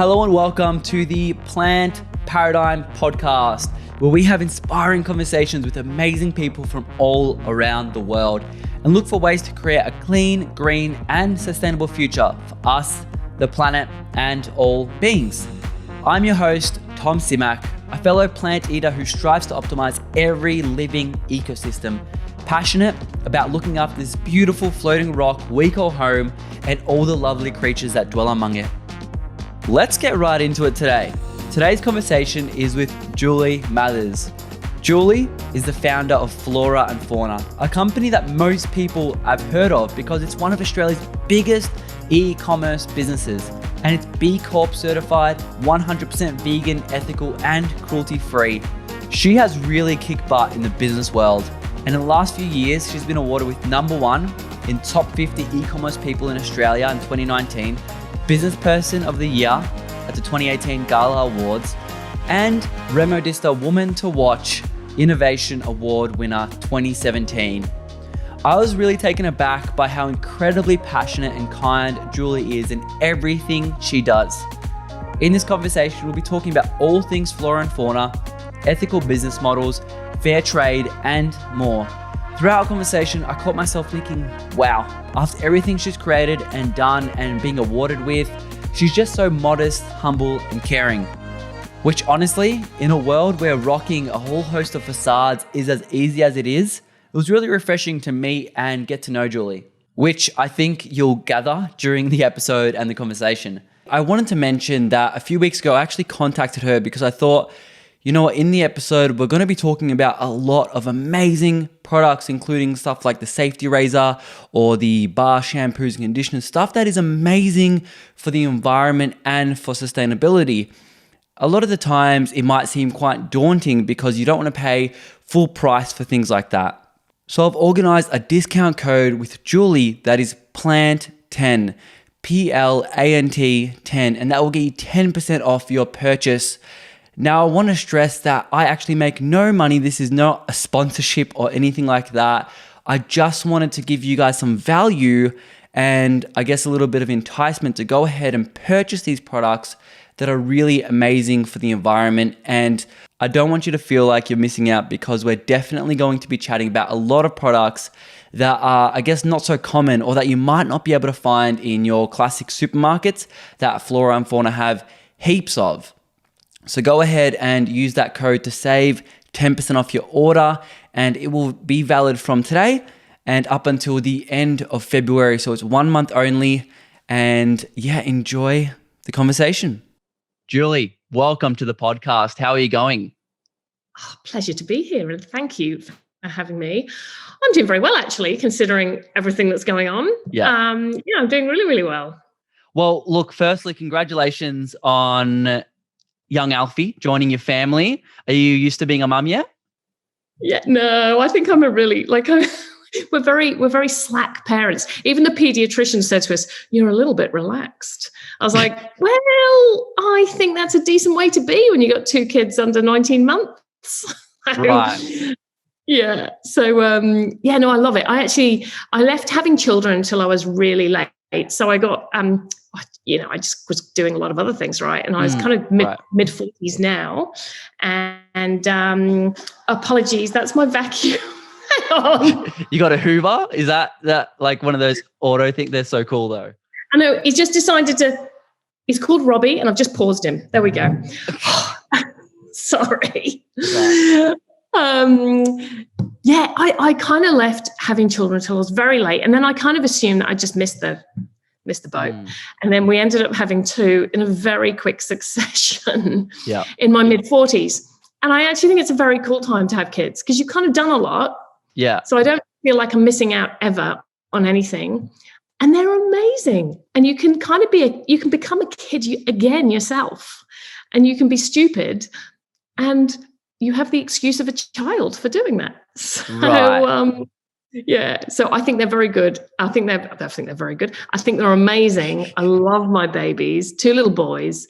Hello and welcome to the Plant Paradigm Podcast, where we have inspiring conversations with amazing people from all around the world and look for ways to create a clean, green, and sustainable future for us, the planet, and all beings. I'm your host, Tom Simak, a fellow plant eater who strives to optimize every living ecosystem, passionate about looking after this beautiful floating rock we call home and all the lovely creatures that dwell among it. Let's get right into it today. Today's conversation is with Julie Mathers. Julie is the founder of Flora and Fauna, a company that most people have heard of because it's one of Australia's biggest e-commerce businesses, and it's BCorp certified, 100% vegan, ethical, and cruelty-free. She has really kicked butt in the business world, and in the last few years, she's been awarded with #1 in top 50 e-commerce people in Australia in 2019, Business Person of the Year at the 2018 GALA Awards, and Remodista Women to Watch Innovation Award winner 2017. I was really taken aback by how incredibly passionate and kind Julie is in everything she does. In this conversation, we'll be talking about all things flora and fauna, ethical business models, fair trade, and more. Throughout our conversation, I caught myself thinking, wow, after everything she's created and done and being awarded with, she's just so modest, humble, and caring. Which honestly, in a world where rocking a whole host of facades is as easy as it is, it was really refreshing to meet and get to know Julie, which I think you'll gather during the episode and the conversation. I wanted to mention that a few weeks ago, I actually contacted her because I thought, you know what, in the episode, we're going to be talking about a lot of amazing products, including stuff like the safety razor or the bar shampoos and conditioners, stuff that is amazing for the environment and for sustainability. A lot of the times it might seem quite daunting because you don't want to pay full price for things like that. So I've organized a discount code with Julie that is PLANT10, PLANT10, and that will get you 10% off your purchase. Now, I want to stress that I actually make no money. This is not a sponsorship or anything like that. I just wanted to give you guys some value and I guess a little bit of enticement to go ahead and purchase these products that are really amazing for the environment. And I don't want you to feel like you're missing out because we're definitely going to be chatting about a lot of products that are, I guess, not so common or that you might not be able to find in your classic supermarkets that Flora and Fauna have heaps of. So go ahead and use that code to save 10% off your order, and it will be valid from today and up until the end of February. So it's 1 month only, and yeah, enjoy the conversation. Julie, welcome to the podcast. How are you going? Oh, pleasure to be here, and thank you for having me. I'm doing very well, actually, considering everything that's going on. Yeah, I'm doing really, really well. Well, look, firstly, congratulations on young Alfie joining your family. Are you used to being a mum yet? Yeah, no, I think I'm we're very slack parents. Even the pediatrician said to us, "You're a little bit relaxed." I was like, well, I think that's a decent way to be when you got 2 kids under 19 months. Right. Yeah. So, I love it. I left having children until I was really late. So I got, I just was doing a lot of other things, right? And I was kind of mid 40s now. And apologies, that's my vacuum. You got a Hoover? Is that like one of those auto things? They're so cool though. I know, he's just decided he's called Robbie and I've just paused him. There we go. Sorry. Right. I kind of left having children until I was very late. And then I kind of assumed that I just missed the boat. And then we ended up having 2 in a very quick succession in my mid 40s. And I actually think it's a very cool time to have kids because you've kind of done a lot. Yeah. So I don't feel like I'm missing out ever on anything. And they're amazing. And you can kind of you can become a kid again yourself, and you can be stupid. And you have the excuse of a child for doing that. So, so I think they're very good. I think they're very good. I think they're amazing. I love my babies, 2 little boys,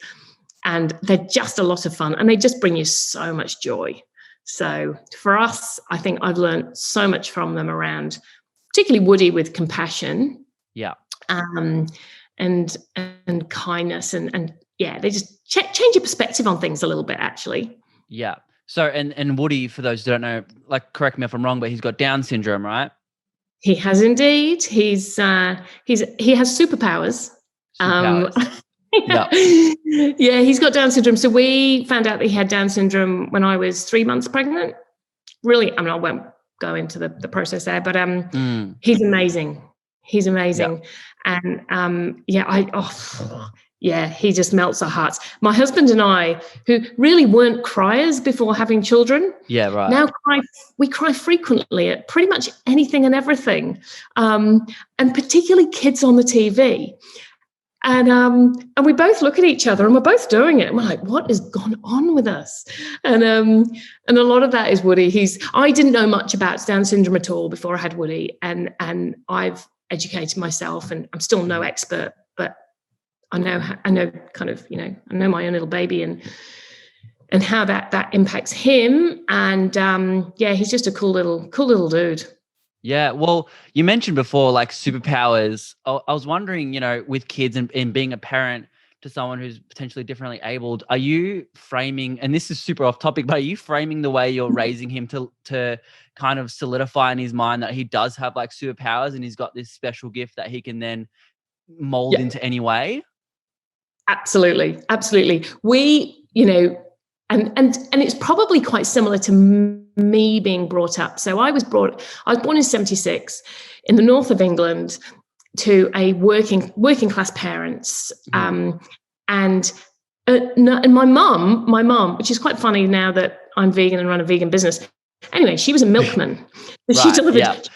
and they're just a lot of fun and they just bring you so much joy. So for us, I think I've learned so much from them around, particularly Woody with compassion. Yeah. And kindness and they just change your perspective on things a little bit, actually. Yeah. So, and Woody, for those who don't know, like, correct me if I'm wrong, but he's got Down syndrome, right? He has indeed. He has superpowers. Yeah. Yeah, he's got Down syndrome. So we found out that he had Down syndrome when I was 3 months pregnant. Really, I mean, I won't go into the process there, but he's amazing. He's amazing. Yeah. And he just melts our hearts. My husband and I, who really weren't criers before having children, now we cry frequently at pretty much anything and everything, and particularly kids on the TV. And we both look at each other and we're both doing it. And we're like, what has gone on with us? And a lot of that is Woody. I didn't know much about Down syndrome at all before I had Woody, and I've educated myself, and I'm still no expert, but I know kind of, I know my own little baby and how that impacts him. And he's just a cool little dude. Yeah. Well, you mentioned before, like, superpowers. I was wondering, with kids and being a parent to someone who's potentially differently abled, are you framing, and this is super off topic, but are you framing the way you're raising him to kind of solidify in his mind that he does have like superpowers and he's got this special gift that he can then mold into any way? Absolutely. We, and it's probably quite similar to me being brought up. So I was born in 1976 in the north of England to a working class parents. And my mum, which is quite funny now that I'm vegan and run a vegan business. Anyway, she was a milkman. She delivered,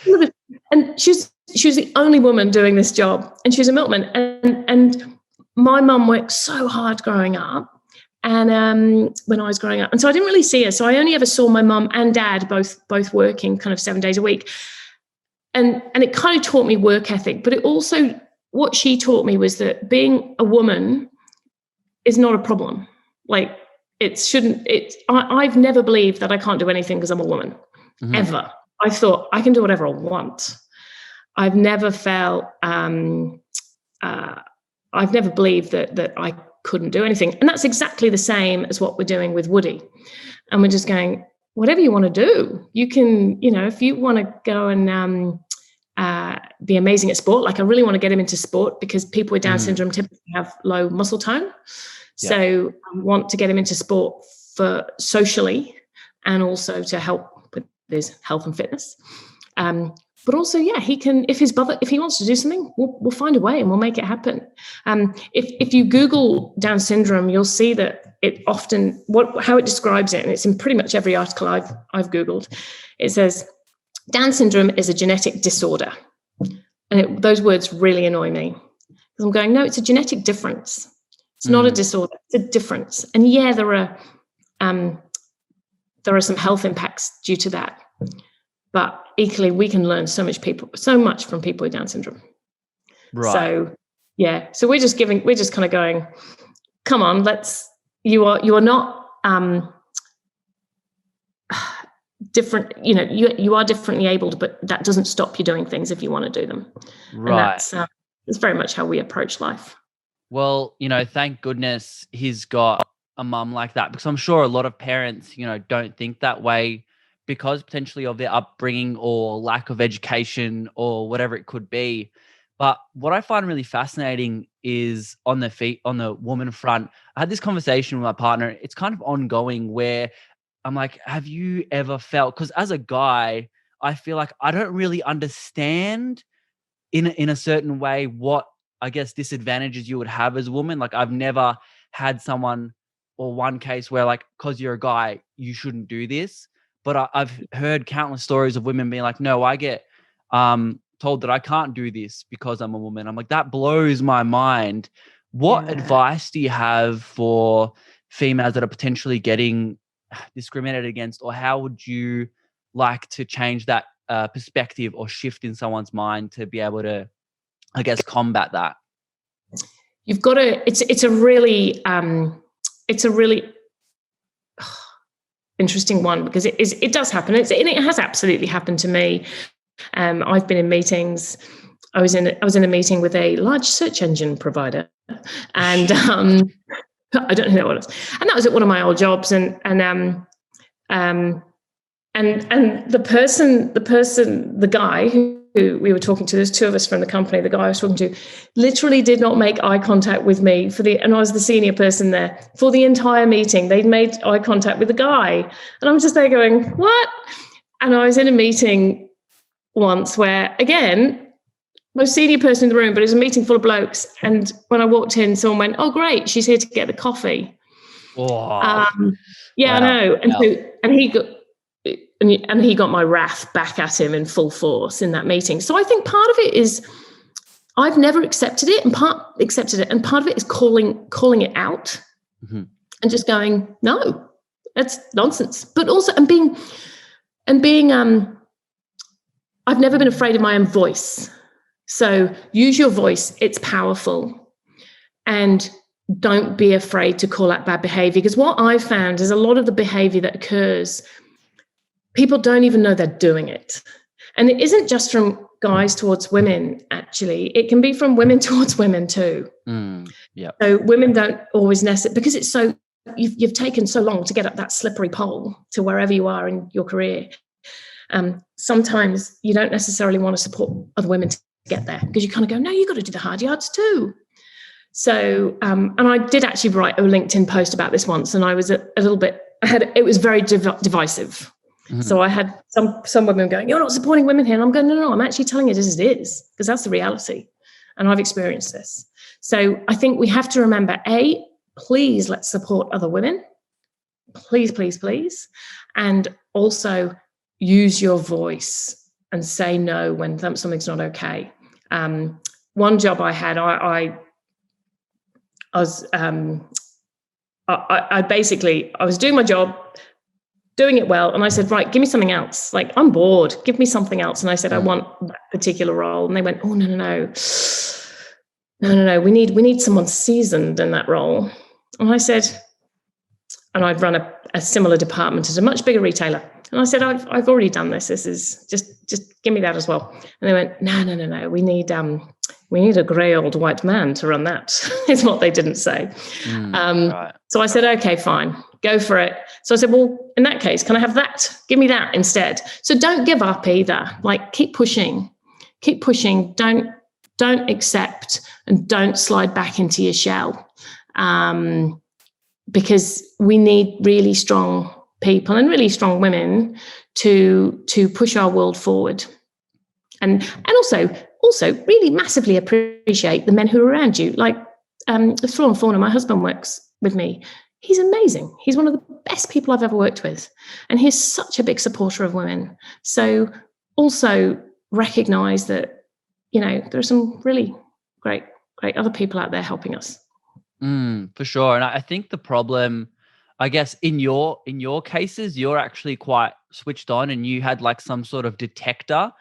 and she was the only woman doing this job, and she was a milkman. And my mum worked so hard growing up, and when I was growing up, and so I didn't really see her. So I only ever saw my mum and dad both working kind of 7 days a week, and it kind of taught me work ethic. But it also, what she taught me was that being a woman is not a problem. Like, it shouldn't. I've never believed that I can't do anything because I'm a woman, ever. I thought I can do whatever I want. I've never felt. I've never believed that I couldn't do anything. And that's exactly the same as what we're doing with Woody. And we're just going, whatever you want to do, you can, if you want to go and be amazing at sport, like I really want to get him into sport because people with Down syndrome typically have low muscle tone. Yeah. So I want to get him into sport for socially and also to help with his health and fitness. But also, he can, if he wants to do something, we'll find a way and we'll make it happen. If you Google Down syndrome, you'll see that it often, how it describes it, and it's in pretty much every article I've Googled, it says, Down syndrome is a genetic disorder. And those words really annoy me. Because I'm going, no, it's a genetic difference. It's not a disorder, it's a difference. And there are some health impacts due to that. But equally, we can learn so much from people with Down syndrome. Right. So we're just kind of going, come on, you are not different. You are differently abled, but that doesn't stop you doing things if you want to do them. Right. And that's very much how we approach life. Well, thank goodness he's got a mum like that, because I'm sure a lot of parents, don't think that way, because potentially of their upbringing or lack of education or whatever it could be. But what I find really fascinating is on the woman front, I had this conversation with my partner. It's kind of ongoing where I'm like, have you ever felt, because as a guy, I feel like I don't really understand in a certain way what, I guess, disadvantages you would have as a woman. Like, I've never had someone or one case where, like, because you're a guy, you shouldn't do this. But I've heard countless stories of women being like, no, I get told that I can't do this because I'm a woman. I'm like, that blows my mind. What advice do you have for females that are potentially getting discriminated against, or how would you like to change that perspective or shift in someone's mind to be able to, I guess, combat that? You've got to, it's a really interesting one, because it does happen. It has absolutely happened to me. I've been in meetings. I was in a meeting with a large search engine provider, and I don't know what it was. And that was at one of my old jobs. And the guy who we were talking to, there's two of us from the company, the guy I was talking to literally did not make eye contact with me and I was the senior person there for the entire meeting. They'd made eye contact with the guy. And I'm just there going, what? And I was in a meeting once where, again, most senior person in the room, but it was a meeting full of blokes. And when I walked in, someone went, "Oh, great, she's here to get the coffee." Wow. Yeah, wow. I know. And so, and he got my wrath back at him in full force in that meeting. So I think part of it is I've never accepted it, and part of it is calling it out, and just going, no, that's nonsense. But also, and being, I've never been afraid of my own voice. So use your voice, it's powerful. And don't be afraid to call out bad behavior, because what I've found is a lot of the behavior that occurs, people don't even know they're doing it. And it isn't just from guys towards women, actually. It can be from women towards women too. Yeah. So women don't always necessarily, because it's so, you've taken so long to get up that slippery pole to wherever you are in your career. Sometimes you don't necessarily want to support other women to get there, because you kind of go, no, you've got to do the hard yards too. So, and I did actually write a LinkedIn post about this once, and I was a little bit, it was very divisive. So I had some women going, "You're not supporting women here." And I'm going, no, I'm actually telling it as it is, because that's the reality. And I've experienced this. So I think we have to remember, please let's support other women. Please, please, please. And also use your voice and say no when something's not okay. One job I had, I was doing my job, doing it well, and I said, right, give me something else. Like, I'm bored, give me something else. And I said, I want that particular role. And they went, oh, no, we need someone seasoned in that role. And I said, and I'd run a similar department at a much bigger retailer. And I said, I've already done this. This is just give me that as well. And they went, no. We need a grey old white man to run that. Is what they didn't say. Right. So I said, okay, fine, go for it. So I said, well, in that case, can I have that? Give me that instead. So don't give up either. Like, keep pushing. Don't accept, and don't slide back into your shell. Because we need really strong people and really strong women to push our world forward, and also really massively appreciate the men who are around you. Like Flora and Fauna, my husband works with me. He's amazing. He's one of the best people I've ever worked with, and he's such a big supporter of women. So also recognize that, there are some really great other people out there helping us. For sure. And I think the problem, I guess, in your cases, you're actually quite switched on, and you had like some sort of detector.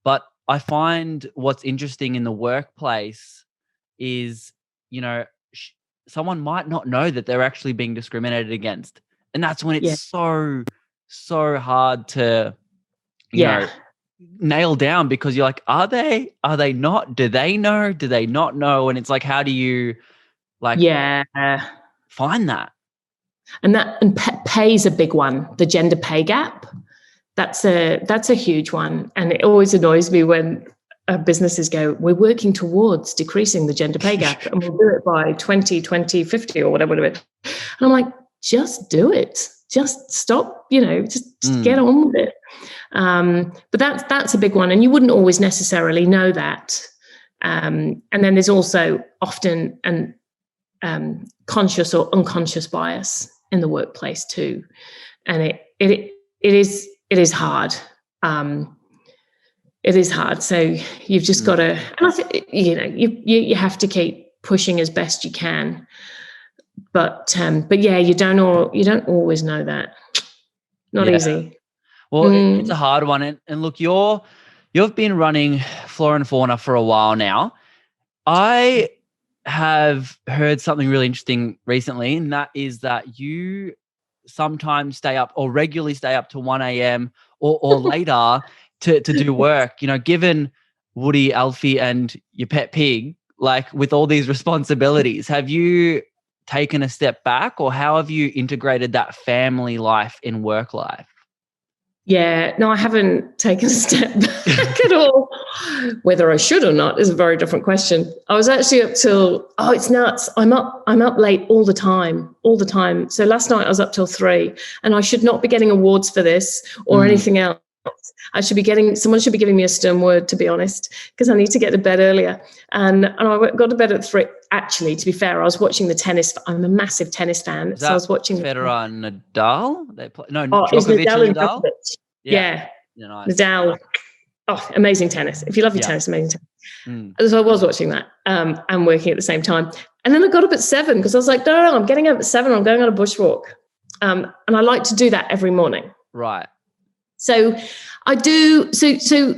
But I find what's interesting in the workplace is, someone might not know that they're actually being discriminated against. And that's when it's so hard to, you know, nail down, because you're like, are they not? Do they know? Do they not know? And it's like, how do you find that? And pay is a big one. The gender pay gap, that's a huge one. And it always annoys me when businesses go, we're working towards decreasing the gender pay gap, and we'll do it by 2050 or whatever it is. And I'm like, just do it. Just stop, just get on with it. But that's a big one. And you wouldn't always necessarily know that. And then there's also often an conscious or unconscious bias in the workplace too. And it is hard. It is hard. So you've just got to, and I think, you have to keep pushing as best you can. But yeah, you don't always know that. Not easy. Well, it's a hard one. And look, you've been running Flora and Fauna for a while now. I have heard something really interesting recently, and that is that you sometimes stay up, or regularly stay up to 1 a.m. or later to do work. Given Woody, Alfie, and your pet pig, like with all these responsibilities, have you taken a step back, or how have you integrated that family life in work life? Yeah, no, I haven't taken a step back at all. Whether I should or not is a very different question. I was actually up till, it's nuts. I'm up late all the time. So last night I was up till 3, and I should not be getting awards for this or anything else. Someone should be giving me a stern word, to be honest, because I need to get to bed earlier. And I got to bed at 3. Actually, to be fair, I was watching the tennis. I'm a massive tennis fan. So I was watching Federer and Nadal. Djokovic and Nadal. Yeah. Nice. Nadal. Oh, amazing tennis. If you love your tennis, amazing tennis. So I was watching that and working at the same time. And then I got up at 7 because I was like, no, I'm getting up at 7. I'm going on a bushwalk. And I like to do that every morning. Right. So I do. So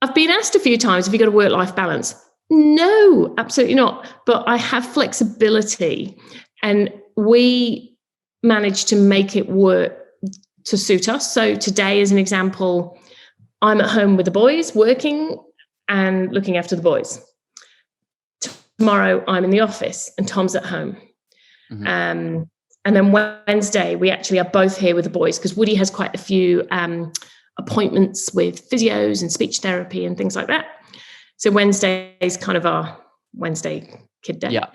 I've been asked a few times, have you got a work-life balance? No, absolutely not. But I have flexibility, and we manage to make it work to suit us. So today, as an example, I'm at home with the boys, working and looking after the boys. Tomorrow, I'm in the office and Tom's at home. And then Wednesday, we actually are both here with the boys because Woody has quite a few appointments with physios and speech therapy and things like that. So Wednesday is kind of our Wednesday kid day. Yeah.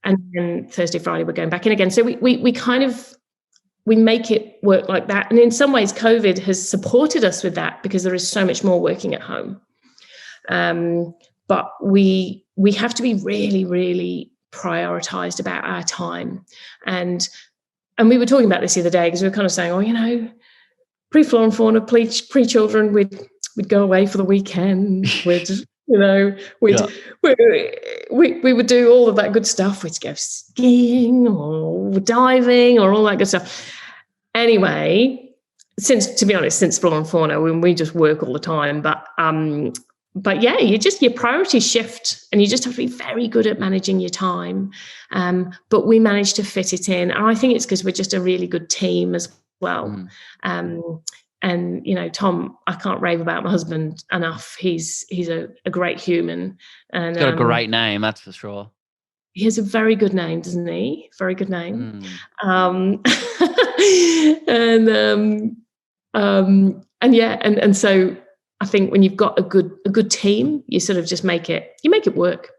And then Thursday, Friday, we're going back in again. So we make it work like that. And in some ways, COVID has supported us with that because there is so much more working at home. But we have to be really, really prioritized about our time. And we were talking about this the other day because we were kind of saying, pre-Flora and Fauna, pre-children, we'd go away for the weekend. We would do all of that good stuff. We'd go skiing or diving or all that good stuff. Anyway, since Flora and Fauna, we just work all the time. But yeah, your priorities shift, and you just have to be very good at managing your time. But we managed to fit it in, and I think it's because we're just a really good team as well. And Tom, I can't rave about my husband enough. He's a great human, and he's got a great name, that's for sure. He has a very good name, doesn't he? Very good name. And so I think when you've got a good team, you sort of just make it work.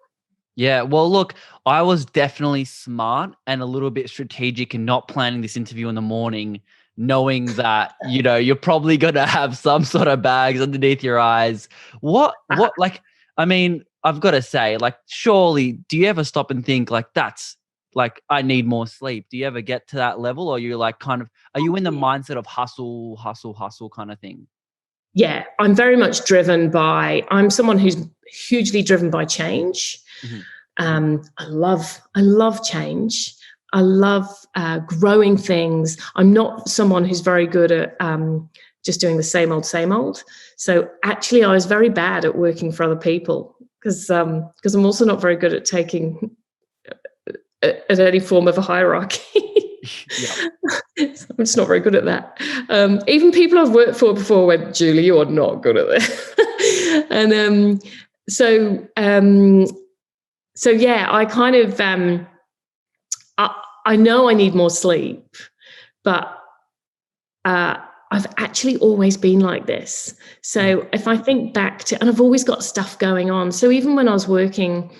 Yeah. Well, look, I was definitely smart and a little bit strategic in not planning this interview in the morning, knowing that, you're probably going to have some sort of bags underneath your eyes. I've got to say, surely, do you ever stop and think that's I need more sleep? Do you ever get to that level, or you're are you in the mindset of hustle kind of thing? Yeah, I'm very much I'm someone who's hugely driven by change. I love change. I love growing things. I'm not someone who's very good at just doing the same old. So actually, I was very bad at working for other people because I'm also not very good at taking at any form of a hierarchy. I'm just not very good at that. Even people I've worked for before went, Julie, you are not good at this. And so yeah, I kind of I know I need more sleep, but I've actually always been like this. So if I think back to, and I've always got stuff going on. So even when I was working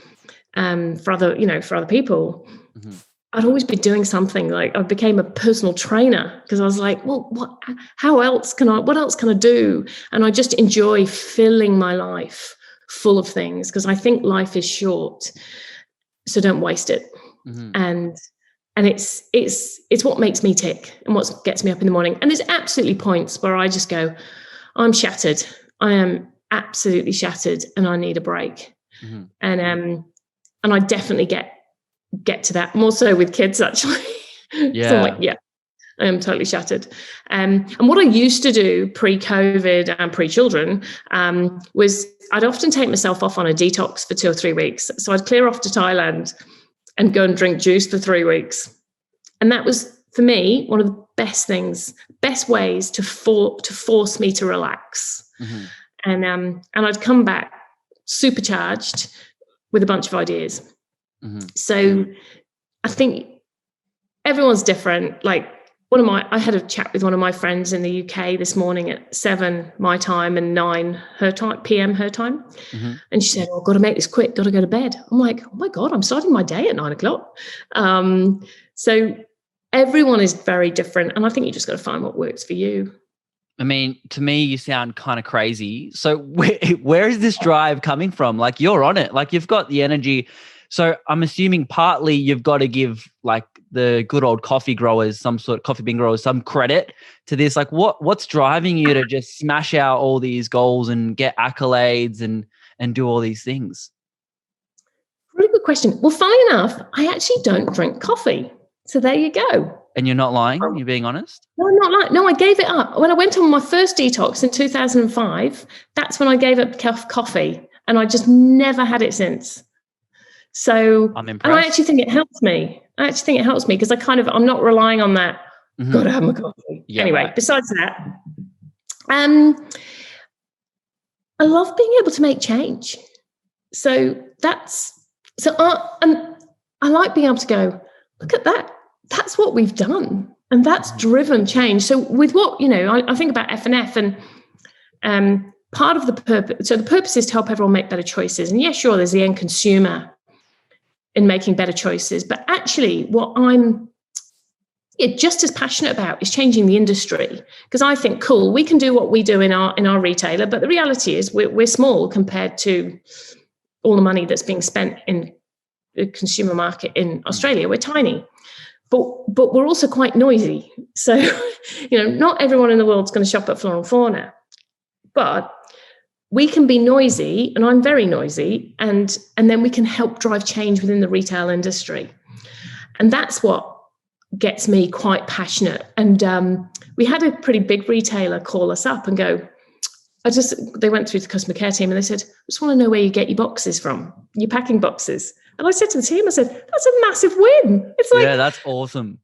for other people, I'd always be doing something. I became a personal trainer because I was like, well, what else can I do? And I just enjoy filling my life full of things because I think life is short. So don't waste it. And it's what makes me tick and what gets me up in the morning. And there's absolutely points where I just go, I'm shattered. I am absolutely shattered and I need a break. And I definitely get to that more so with kids, actually. Yeah. So I'm like, yeah, I am totally shattered. And what I used to do pre-COVID and pre-children was I'd often take myself off on a detox for 2 or 3 weeks. So I'd clear off to Thailand and go and drink juice for 3 weeks. And that was, for me, one of the best ways to force me to relax. And I'd come back supercharged with a bunch of ideas. So I think everyone's different. Like I had a chat with one of my friends in the UK this morning at 7 my time and 9 her time, PM her time. Mm-hmm. And she said, "Oh, I've got to make this quick, got to go to bed." I'm like, "Oh my God, I'm starting my day at 9 o'clock." So everyone is very different. And I think you just got to find what works for you. I mean, to me, you sound kind of crazy. So where is this drive coming from? Like, you're on it, like you've got the energy. So I'm assuming partly you've got to give like the good old coffee bean growers, some credit to this. Like what's driving you to just smash out all these goals and get accolades and do all these things? Really good question. Well, funny enough, I actually don't drink coffee. So there you go. And you're not lying? You're being honest? No, I'm not lying. No, I gave it up. When I went on my first detox in 2005, that's when I gave up coffee, and I just never had it since. So I'm impressed. And I actually think it helps me. Because I'm not relying on that. Mm-hmm. Gotta have my coffee. Yeah, anyway, right. Besides that, I love being able to make change. I like being able to go, look at that. That's what we've done. And that's driven change. So with what, I think about F&F and part of the purpose. So the purpose is to help everyone make better choices. And yeah, sure, there's the end consumer in making better choices. But actually what I'm just as passionate about is changing the industry. Because I think, cool, we can do what we do in our retailer. But the reality is we're small compared to all the money that's being spent in the consumer market in Australia. We're tiny. But we're also quite noisy. So, not everyone in the world's going to shop at Flora and Fauna. But we can be noisy, and I'm very noisy, and then we can help drive change within the retail industry. And that's what gets me quite passionate. And we had a pretty big retailer call us up and go, they went through the customer care team and they said, "I just want to know where you get your boxes from, your packing boxes." And I said to the team, I said, "That's a massive win." It's like, yeah, that's awesome.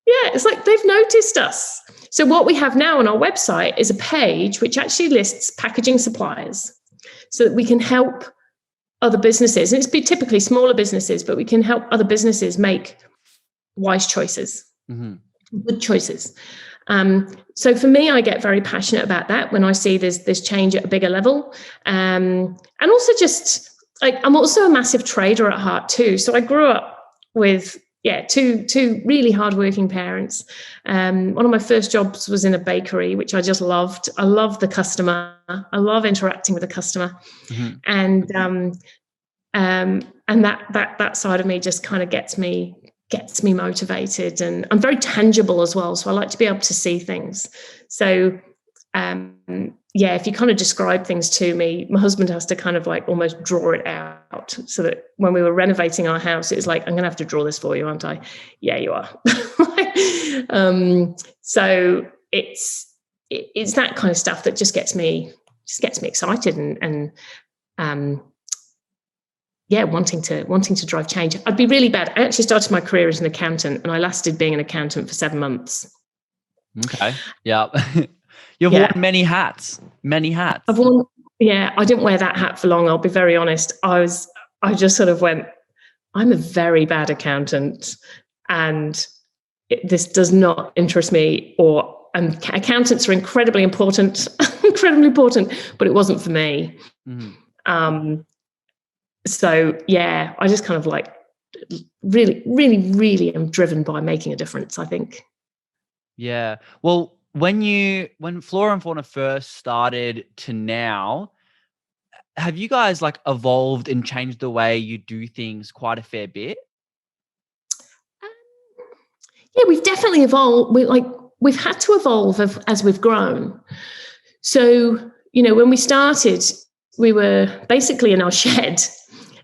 Yeah, it's like they've noticed us. So what we have now on our website is a page which actually lists packaging suppliers so that we can help other businesses. And it's typically smaller businesses, but we can help other businesses make wise choices, good choices. So for me, I get very passionate about that when I see there's change at a bigger level. And also just... I'm also a massive trader at heart too. So I grew up with, two really hardworking parents. One of my first jobs was in a bakery, which I just loved. I love the customer. I love interacting with the customer. Mm-hmm. And that side of me just kind of gets me motivated. And I'm very tangible as well. So I like to be able to see things. So, if you kind of describe things to me, my husband has to kind of like almost draw it out, so that when we were renovating our house, it was like, "I'm going to have to draw this for you, aren't I?" "Yeah, you are." So it's that kind of stuff that just gets me excited and wanting to drive change. I'd be really bad. I actually started my career as an accountant, and I lasted being an accountant for 7 months. Okay. Yeah. You've worn many hats. I've worn, I didn't wear that hat for long. I'll be very honest. I just sort of went, I'm a very bad accountant, and this does not interest me. And accountants are incredibly important, but it wasn't for me. Mm-hmm. So I just kind of like really, really, really am driven by making a difference, I think. Yeah. Well, when Flora and Fauna first started to now, have you guys like evolved and changed the way you do things quite a fair bit? Yeah, we've definitely evolved. We've had to evolve as we've grown. So, when we started, we were basically in our shed,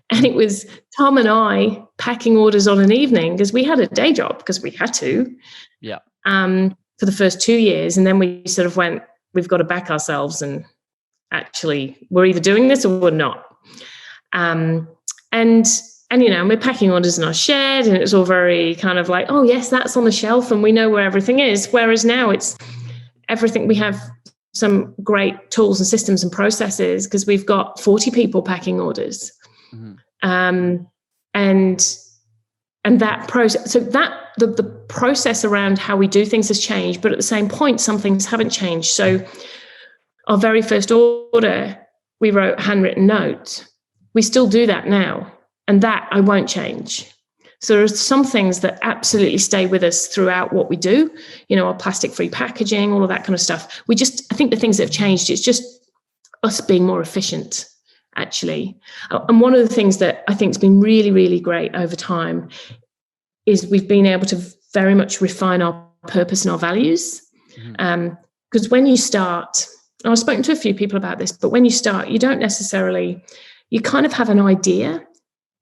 and it was Tom and I packing orders on an evening because we had a day job because we had to. Yeah. For the first 2 years. And then we sort of went, we've got to back ourselves, and actually we're either doing this or we're not. And we're packing orders in our shed, and it's all very kind of like, oh yes, that's on the shelf and we know where everything is. Whereas now it's everything. We have some great tools and systems and processes because we've got 40 people packing orders. Mm-hmm. And that process, so that the process around how we do things has changed, but at the same point, some things haven't changed. So our very first order, we wrote handwritten notes. We still do that now, and that I won't change. So there are some things that absolutely stay with us throughout what we do, our plastic-free packaging, all of that kind of stuff. I think the things that have changed, it's just us being more efficient, actually. And one of the things that I think has been really, really great over time is we've been able to very much refine our purpose and our values. Because when you start, and I've spoken to a few people about this, but when you start, you don't necessarily, you kind of have an idea,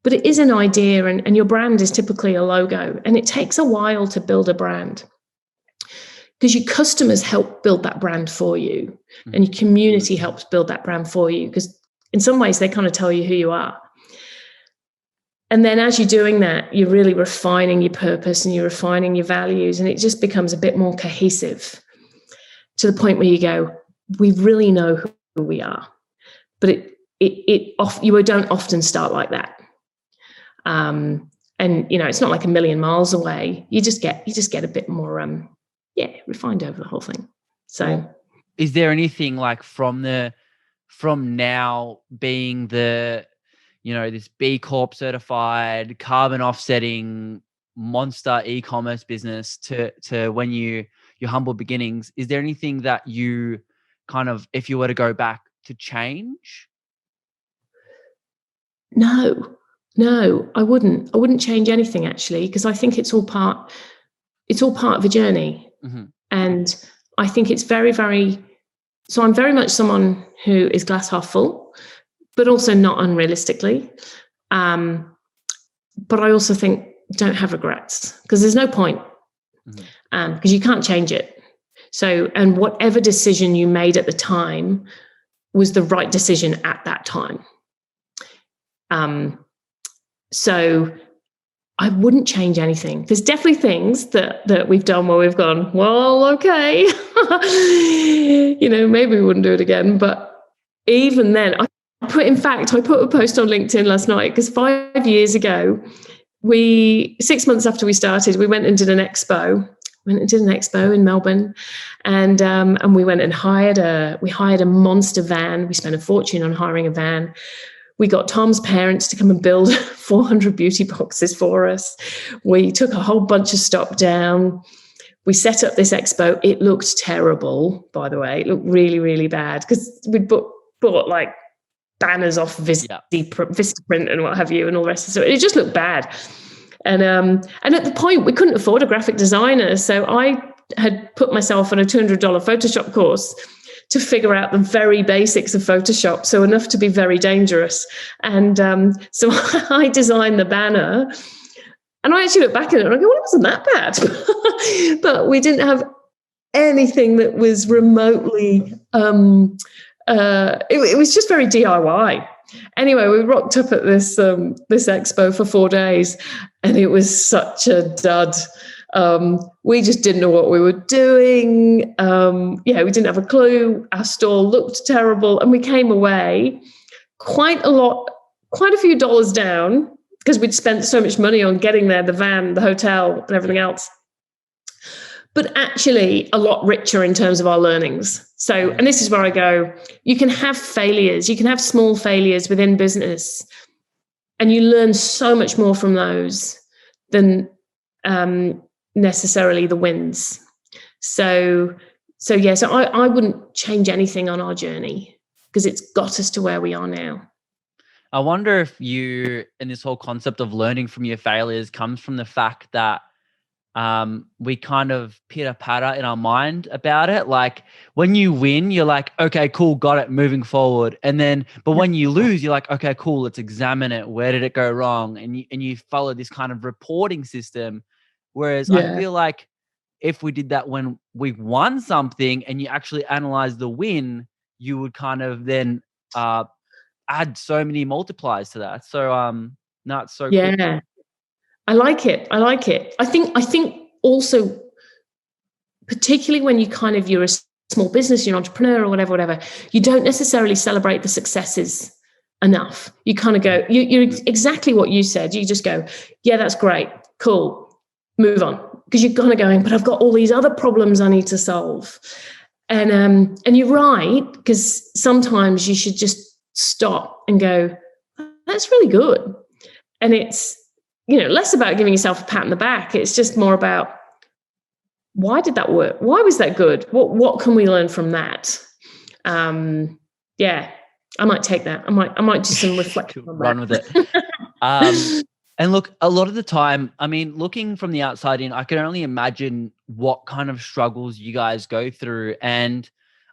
but it is an idea, and your brand is typically a logo. And it takes a while to build a brand because your customers help build that brand for you, and your community helps build that brand for you, because in some ways they kind of tell you who you are. And then as you're doing that, you're really refining your purpose and you're refining your values, and it just becomes a bit more cohesive to the point where you go, we really know who we are. But you don't often start like that. And it's not like a million miles away. You just get a bit more refined over the whole thing. So is there anything like from now being the this BCorp certified carbon offsetting monster e-commerce business to when your humble beginnings, is there anything that you kind of, if you were to go back, to change? No, I wouldn't change anything, actually, because I think it's all part of a journey. And I think it's very, very, so I'm very much someone who is glass half full, but also not unrealistically. But I also think don't have regrets, because there's no point, because you can't change it. So, and whatever decision you made at the time was the right decision at that time. So I wouldn't change anything. There's definitely things that we've done where we've gone, well, okay, maybe we wouldn't do it again. But even then, I put a post on LinkedIn last night, because 5 years ago, 6 months after we started, we went and did an expo. In Melbourne, and we went and hired a monster van. We spent a fortune on hiring a van. We got Tom's parents to come and build 400 beauty boxes for us. We took a whole bunch of stock down. We set up this expo. It looked terrible, by the way. It looked really, really bad, because we bought like banners off Vistaprint and what have you, and all the rest of it. So it just looked bad. And at the point, we couldn't afford a graphic designer. So I had put myself on a $200 Photoshop course to figure out the very basics of Photoshop, so enough to be very dangerous. And so I designed the banner. And I actually look back at it and I go, well, it wasn't that bad. But we didn't have anything that was remotely, it was just very DIY. Anyway, we rocked up at this expo for 4 days, and it was such a dud. We just didn't know what we were doing. We didn't have a clue. Our stall looked terrible, and we came away quite a few dollars down, because we'd spent so much money on getting there, the van, the hotel, and everything else. But actually a lot richer in terms of our learnings. So, and this is where I go, you can have failures, you can have small failures within business, and you learn so much more from those than necessarily the wins. So I wouldn't change anything on our journey, because it's got us to where we are now. I wonder if you, in this whole concept of learning from your failures, comes from the fact that we kind of pitter-patter in our mind about it. Like when you win, you're like, okay, cool, got it, moving forward. But when you lose, you're like, okay, cool, let's examine it. Where did it go wrong? And you follow this kind of reporting system. Whereas I feel like if we did that when we won something and you actually analyze the win, you would kind of then add so many multipliers to that. So no, it's so cool. I like it. I think also, particularly when you're a small business, you're an entrepreneur or whatever, you don't necessarily celebrate the successes enough. You kind of go, you're exactly what you said. You just go, yeah, that's great. cool, move on. Because you're kind of going, but I've got all these other problems I need to solve. And you're right, because sometimes you should just stop and go, that's really good. And it's, less about giving yourself a pat on the back. It's just more about, why did that work? Why was that good? What can we learn from that? Yeah, I might take that. I might do some reflection on Run that. with it. And look, a lot of the time, I mean, looking from the outside in, I can only imagine what kind of struggles you guys go through. And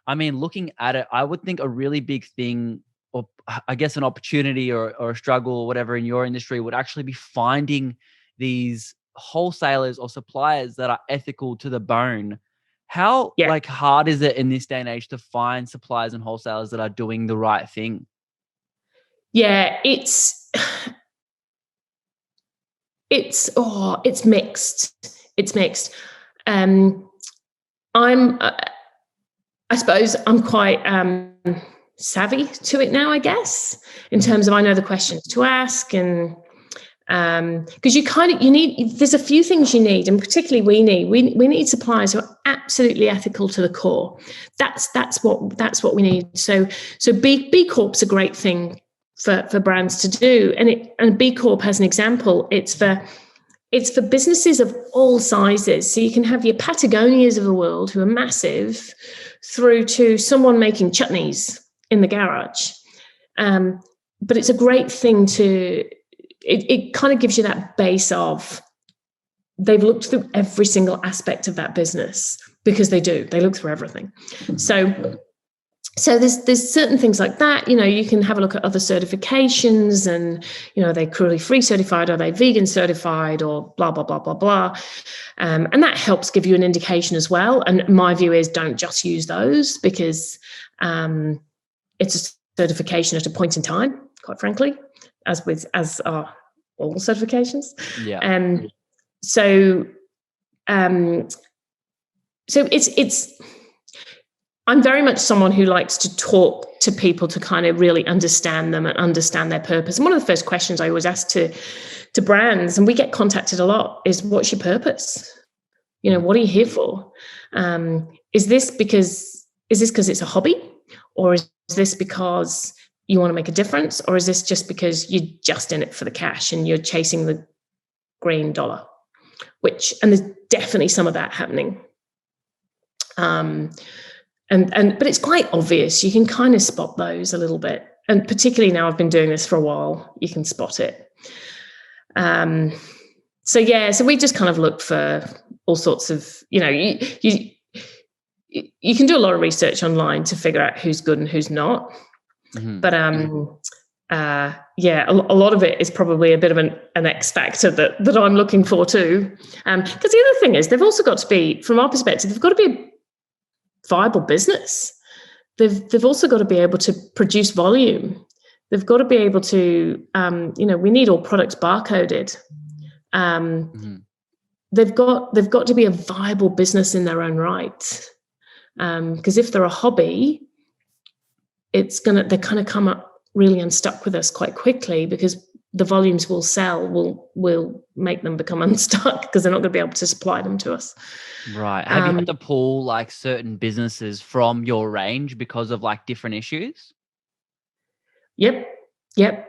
I mean, looking at it, I would think a really big thing, or I guess an opportunity or a struggle or whatever in your industry would actually be finding these wholesalers or suppliers that are ethical to the bone. How hard is it in this day and age to find suppliers and wholesalers that are doing the right thing? Yeah, it's mixed. It's mixed. I suppose I'm quite savvy to it now, I guess, in terms of I know the questions to ask, and because you need, there's a few things you need, and particularly we need suppliers who are absolutely ethical to the core. That's what we need. So BCorp's a great thing for brands to do, and BCorp as an example, it's for businesses of all sizes. So you can have your Patagonias of the world who are massive, through to someone making chutneys in the garage. But it's a great thing to. It kind of gives you that base of they've looked through every single aspect of that business, because they look through everything. So there's certain things like that. You can have a look at other certifications, and are they cruelty free certified, are they vegan certified, or blah blah blah blah blah, and that helps give you an indication as well. And my view is, don't just use those, because it's a certification at a point in time, quite frankly, as are all certifications. Yeah. So it's I'm very much someone who likes to talk to people to kind of really understand them and understand their purpose. And one of the first questions I always ask to brands, and we get contacted a lot, is, what's your purpose? What are you here for? Is this because it's a hobby, or is this because you want to make a difference, or is this just because you're just in it for the cash and you're chasing the green dollar? And there's definitely some of that happening. But it's quite obvious. You can kind of spot those a little bit, and particularly now I've been doing this for a while, you can spot it. So we just kind of look for all sorts of, you can do a lot of research online to figure out who's good and who's not. Mm-hmm. But a lot of it is probably a bit of an X factor that I'm looking for too. Because the other thing is, they've also got to be, from our perspective, they've got to be a viable business. They've also got to be able to produce volume. They've got to be able to, we need all products barcoded. Mm-hmm. They've got to be a viable business in their own right. Because if they're a hobby, they kind of come up really unstuck with us quite quickly, because the volumes we'll sell will make them become unstuck, because they're not going to be able to supply them to us. Right. Have you had to pull like certain businesses from your range because of like different issues? Yep.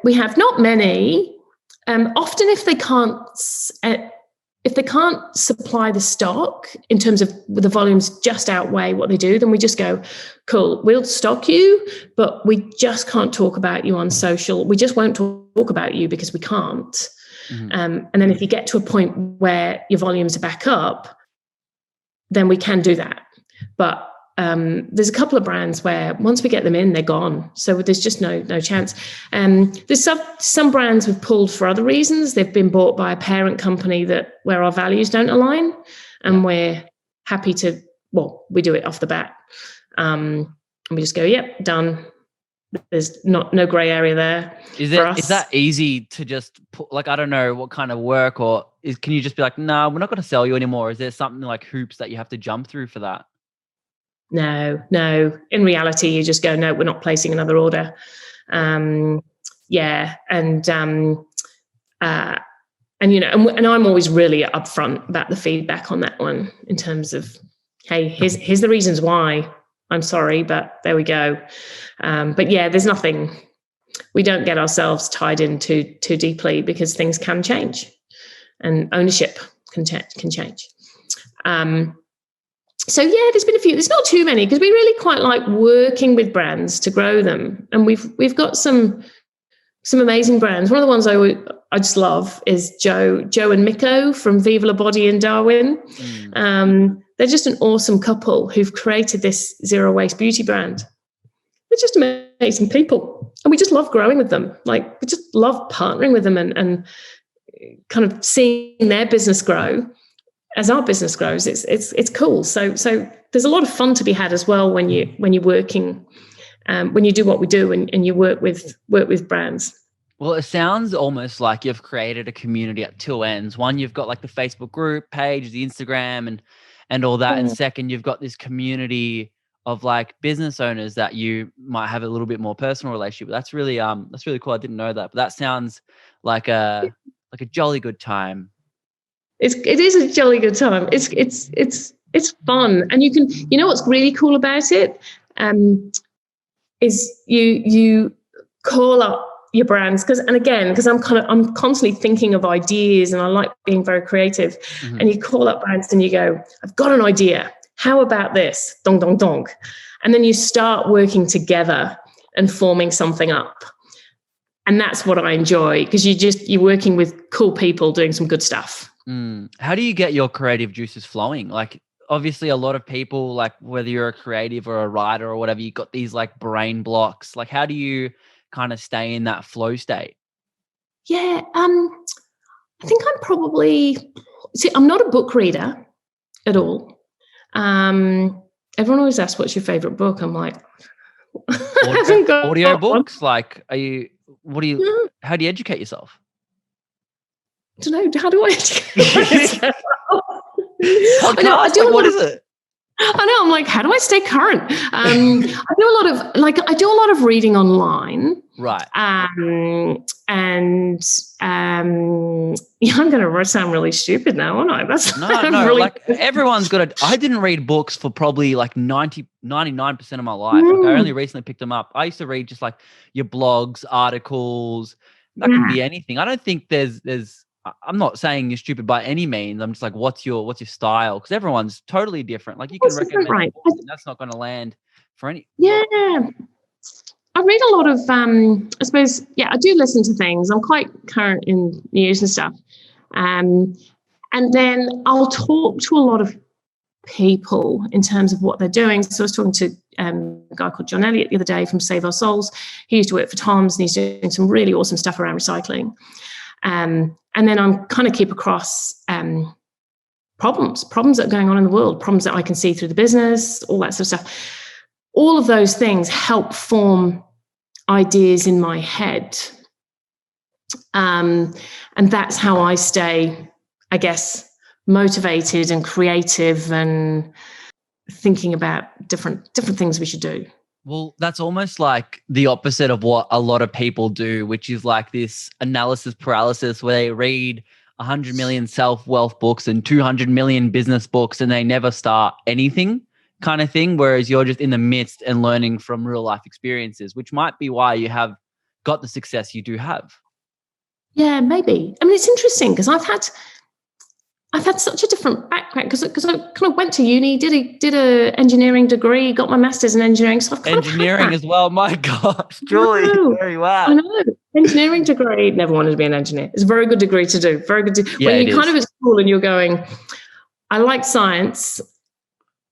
We have not many. Often if they can't supply the stock in terms of the volumes just outweigh what they do, then we just go, cool, we'll stock you, but we just can't talk about you on social. We just won't talk about you because we can't. Mm-hmm. And then if you get to a point where your volumes are back up, then we can do that. But there's a couple of brands where once we get them in, they're gone. So there's just no chance. There's some brands we've pulled for other reasons. They've been bought by a parent company where our values don't align, and we're happy to, we do it off the bat. And we just go, yep, done. There's no gray area there. Is that easy to just put, like, I don't know what kind of work, or can you just be like, no, we're not going to sell you anymore? Is there something like hoops that you have to jump through for that? No. In reality, you just go, no, we're not placing another order. And and I'm always really upfront about the feedback on that one in terms of, hey, here's the reasons why. I'm sorry, but there we go. But yeah, there's nothing. We don't get ourselves tied in too deeply because things can change, and ownership can change. So yeah, there's been a few. There's not too many because we really quite like working with brands to grow them, and we've got some amazing brands. One of the ones I just love is Joe and Miko from Viva La Body in Darwin. They're just an awesome couple who've created this zero waste beauty brand. They're just amazing people, and we just love growing with them. Like, we just love partnering with them and kind of seeing their business grow as our business grows. It's cool. So there's a lot of fun to be had as well when you're working, when you do what we do and you work with brands. Well, it sounds almost like you've created a community at two ends. One, you've got like the Facebook group page, the Instagram and all that. And second, you've got this community of like business owners that you might have a little bit more personal relationship with. That's really cool. I didn't know that, but that sounds like a jolly good time. It is a jolly good time. It's fun. And you know what's really cool about it? Is you call up your brands because I'm constantly thinking of ideas and I like being very creative. And you call up brands and you go, I've got an idea. How about this? Dong, dong, dong. And then you start working together and forming something up. And that's what I enjoy because you're working with cool people doing some good stuff. How do you get your creative juices flowing? Like, obviously a lot of people, like whether you're a creative or a writer or whatever, you've got these like brain blocks. Like, how do you kind of stay in that flow state? Yeah, I think I'm not a book reader at all. Everyone always asks, what's your favorite book? I'm like, audio books? Like, how do you educate yourself? I don't know. How do I educate myself? What is it? I know. I'm like, how do I stay current? I do a lot of reading online. Right. I'm going to sound really stupid now, aren't I? That's no. Really like everyone's got I didn't read books for probably like 99% of my life. Like, I only recently picked them up. I used to read just like your blogs, articles. That can be anything. I don't think there's. I'm not saying you're stupid by any means. I'm just like, what's your style? Because everyone's totally different. Like, you can recommend a book and that's not going to land for any. Yeah. I read a lot of, I suppose, I do listen to things. I'm quite current in news and stuff. And then I'll talk to a lot of people in terms of what they're doing. So I was talking to a guy called John Elliott the other day from Save Our Souls. He used to work for Tom's and he's doing some really awesome stuff around recycling. And then I'm kind of keep across problems that are going on in the world, problems that I can see through the business, all that sort of stuff. All of those things help form ideas in my head. And that's how I stay, I guess, motivated and creative and thinking about different things we should do. Well, that's almost like the opposite of what a lot of people do, which is like this analysis paralysis where they read 100 million self-wealth books and 200 million business books and they never start anything kind of thing. Whereas you're just in the midst and learning from real life experiences, which might be why you have got the success you do have. Yeah, maybe. I mean, it's interesting because I've had such a different background because I kind of went to uni, did a engineering degree, got my master's in engineering. So I've kind engineering of as well. My gosh, Julie, very wow. I know. Engineering degree. Never wanted to be an engineer. It's a very good degree to do. Very good. When you're kind of at school and you're going, I like science.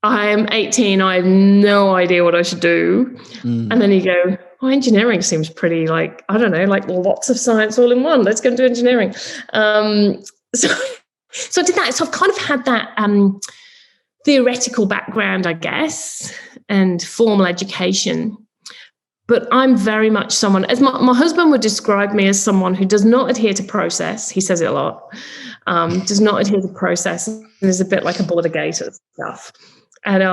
I am 18. I have no idea what I should do. And then you go, engineering seems pretty like, I don't know, like lots of science all in one. Let's go and do engineering. So I did that. So I've kind of had that theoretical background, I guess, and formal education. But I'm very much someone, as my husband would describe me as someone who does not adhere to process. He says it a lot. Does not adhere to process and is a bit like a bull at a gate and stuff. And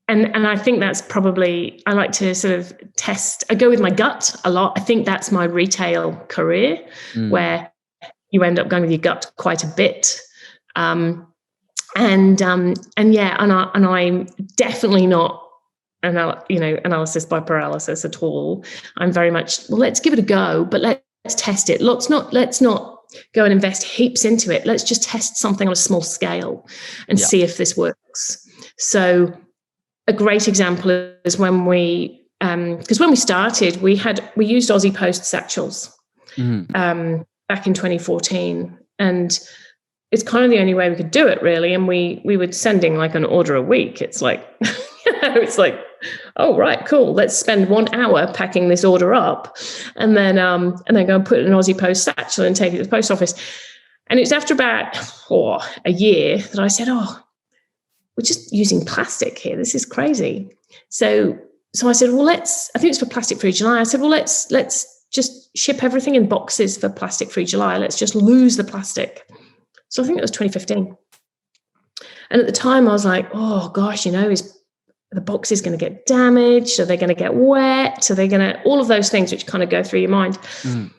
I think that's probably, I like to sort of test. I go with my gut a lot. I think that's my retail career where you end up going with your gut quite a bit. I'm definitely not analysis by paralysis at all. I'm very much, well, let's give it a go, but let's test it. Let's not go and invest heaps into it. Let's just test something on a small scale and see if this works. So a great example is when because when we started, we used Aussie Post satchels back in 2014, and it's kind of the only way we could do it, really. And we were sending like an order a week. It's like, it's like, oh, right, cool. Let's spend 1 hour packing this order up, and then go and put it in an Aussie Post satchel and take it to the post office. And it's after about a year that I said, we're just using plastic here. This is crazy. So I said, well, I think it's for Plastic Free July. I said, well, let's just ship everything in boxes for Plastic Free July. Let's just lose the plastic. So I think it was 2015. And at the time I was like, oh gosh, is the box is going to get damaged? Are they going to get wet? Are they going to, all of those things which kind of go through your mind. And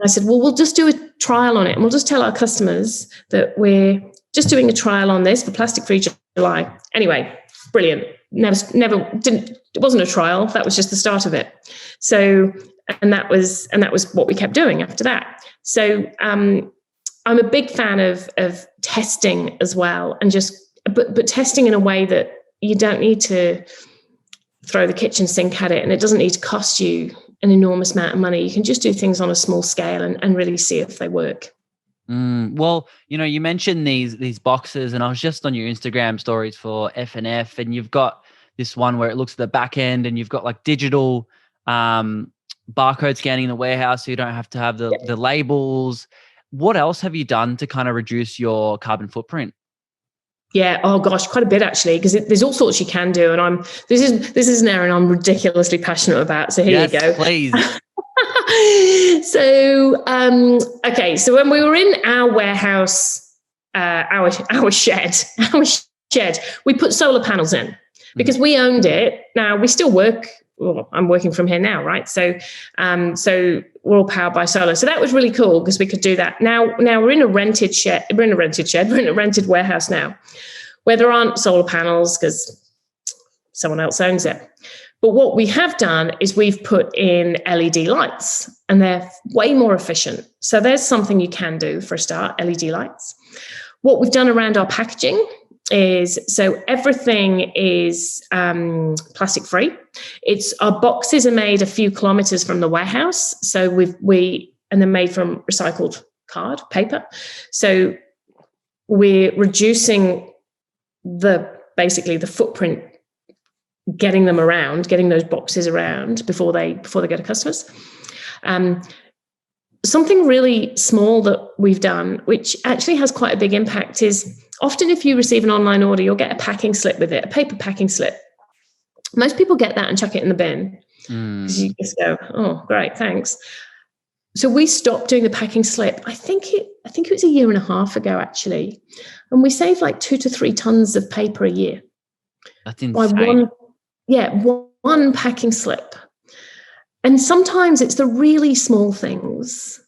I said, well, we'll just do a trial on it. And we'll just tell our customers that we're just doing a trial on this for Plastic Free July. Anyway, brilliant. It wasn't a trial. That was just the start of it. So, and that was what we kept doing after that. So, I'm a big fan of testing as well, and but testing in a way that you don't need to throw the kitchen sink at it, and it doesn't need to cost you an enormous amount of money. You can just do things on a small scale and really see if they work. Well, you mentioned these boxes, and I was just on your Instagram stories for F&F, and you've got this one where it looks at the back end, and you've got like digital barcode scanning in the warehouse, so you don't have to have the labels. What else have you done to kind of reduce your carbon footprint? Yeah. Oh gosh, quite a bit actually, because there's all sorts you can do, and this is an area I'm ridiculously passionate about. So here you go. Please. So, okay. So when we were in our warehouse, our shed, we put solar panels in because we owned it. Now we still work. Well, I'm working from here now, right? So we're all powered by solar. So that was really cool because we could do that. Now we're in a rented shed. We're in a rented warehouse now, where there aren't solar panels because someone else owns it. But what we have done is we've put in LED lights, and they're way more efficient. So there's something you can do for a start, LED lights. What we've done around our packaging is, so everything is plastic free. Our boxes are made a few kilometers from the warehouse. So and they're made from recycled card paper. So we're reducing basically the footprint, getting those boxes around before they go to customers. Something really small that we've done, which actually has quite a big impact, is often if you receive an online order, you'll get a packing slip with it, a paper packing slip. Most people get that and chuck it in the bin because you just go, oh, great, thanks. So we stopped doing the packing slip. I think it was 1.5 years ago, actually. And we save like 2 to 3 tons of paper a year. That's insane. One packing slip. And sometimes it's the really small things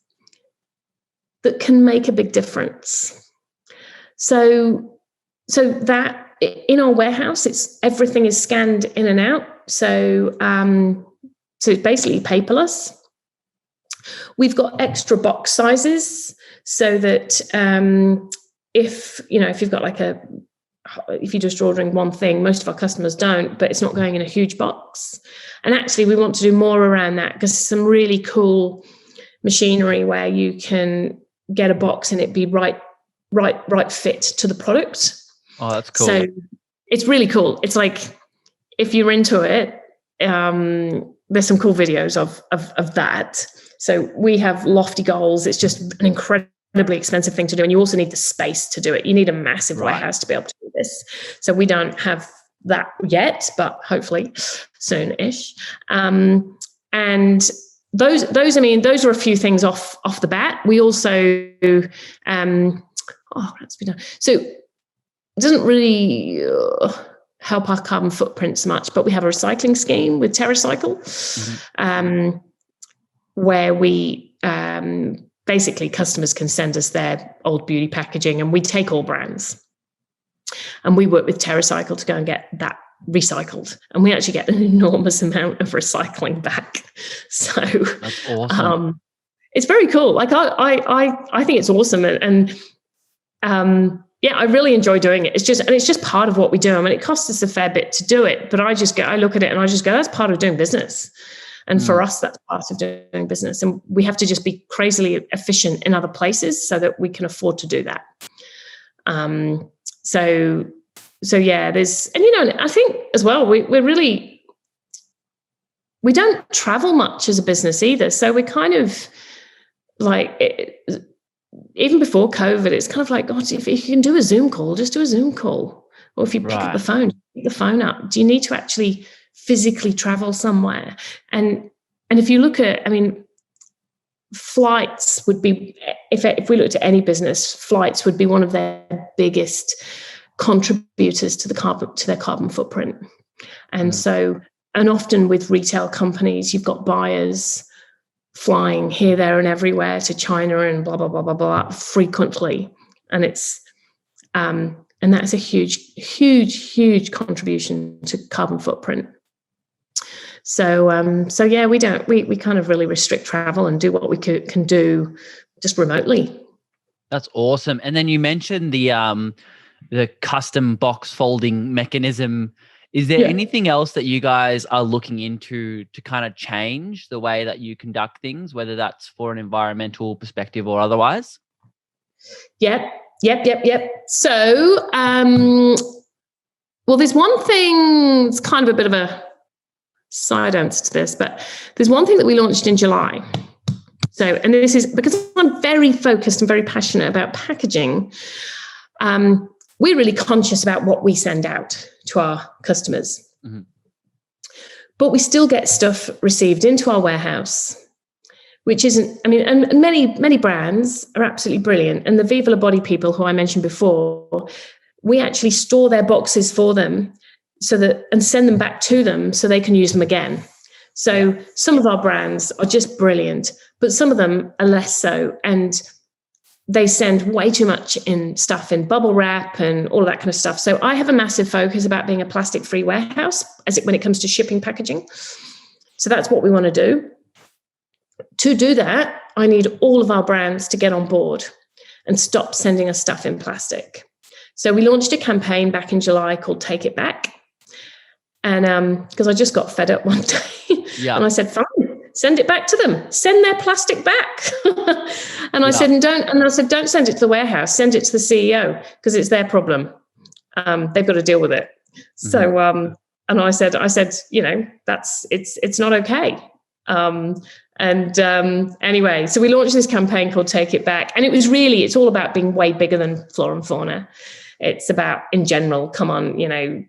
that can make a big difference. So that in our warehouse, everything is scanned in and out. So it's basically paperless. We've got extra box sizes so that if you've got if you're just ordering one thing, most of our customers don't, but it's not going in a huge box. And actually we want to do more around that because there's some really cool machinery where you can get a box and it be right fit to the product. Oh, that's cool. So it's really cool. It's like, if you're into it, there's some cool videos of that. So we have lofty goals. It's just an incredibly expensive thing to do. And you also need the space to do it. You need a massive warehouse to be able to do this. So we don't have that yet, but hopefully soon-ish. And those are a few things off the bat. We also, that's been done. So it doesn't really help our carbon footprint so much, but we have a recycling scheme with TerraCycle, where we basically customers can send us their old beauty packaging, and we take all brands. And we work with TerraCycle to go and get that recycled. And we actually get an enormous amount of recycling back. So that's awesome. It's very cool. Like I think it's awesome. And yeah, I really enjoy doing it. It's just part of what we do. I mean, it costs us a fair bit to do it, but I look at it and I just go, that's part of doing business. And for us, that's part of doing business. And we have to just be crazily efficient in other places so that we can afford to do that. So yeah, and I think as well, we don't travel much as a business either. So we kind of even before COVID, it's kind of like, God, if you can do a Zoom call, just do a Zoom call. Or if you pick up the phone, pick the phone up. Do you need to actually physically travel somewhere? And if you look at, flights would be, if we looked at any business, flights would be one of their biggest contributors to their carbon footprint. And and often with retail companies, you've got buyers flying here, there, and everywhere to China and blah, blah, blah, blah, blah, frequently. And it's, and that's a huge, huge, huge contribution to carbon footprint. So yeah, we kind of really restrict travel and do what we can do just remotely. That's awesome. And then you mentioned the custom box folding mechanism. Is there anything else that you guys are looking into to kind of change the way that you conduct things, whether that's for an environmental perspective or otherwise? Yep. So, well, there's one thing, it's kind of a bit of a side answer to this, but there's one thing that we launched in July. So, and this is because I'm very focused and very passionate about packaging. We're really conscious about what we send out to our customers. Mm-hmm. But we still get stuff received into our warehouse, which isn't, and many brands are absolutely brilliant. And the Viva La Body people who I mentioned before, we actually store their boxes for them and send them back to them so they can use them again. So some of our brands are just brilliant, but some of them are less so. And they send way too much in bubble wrap and all of that kind of stuff. So I have a massive focus about being a plastic-free warehouse when it comes to shipping packaging. So that's what we want to do. To do that, I need all of our brands to get on board and stop sending us stuff in plastic. So we launched a campaign back in July called Take It Back. And because I just got fed up one day and I said, fine, send it back to them, send their plastic back. And I said, don't send it to the warehouse, send it to the CEO because it's their problem. They've got to deal with it. Mm-hmm. So, and I said, it's not okay. Anyway, so we launched this campaign called Take It Back. And it's all about being way bigger than Flora and Fauna. It's about, in general, come on,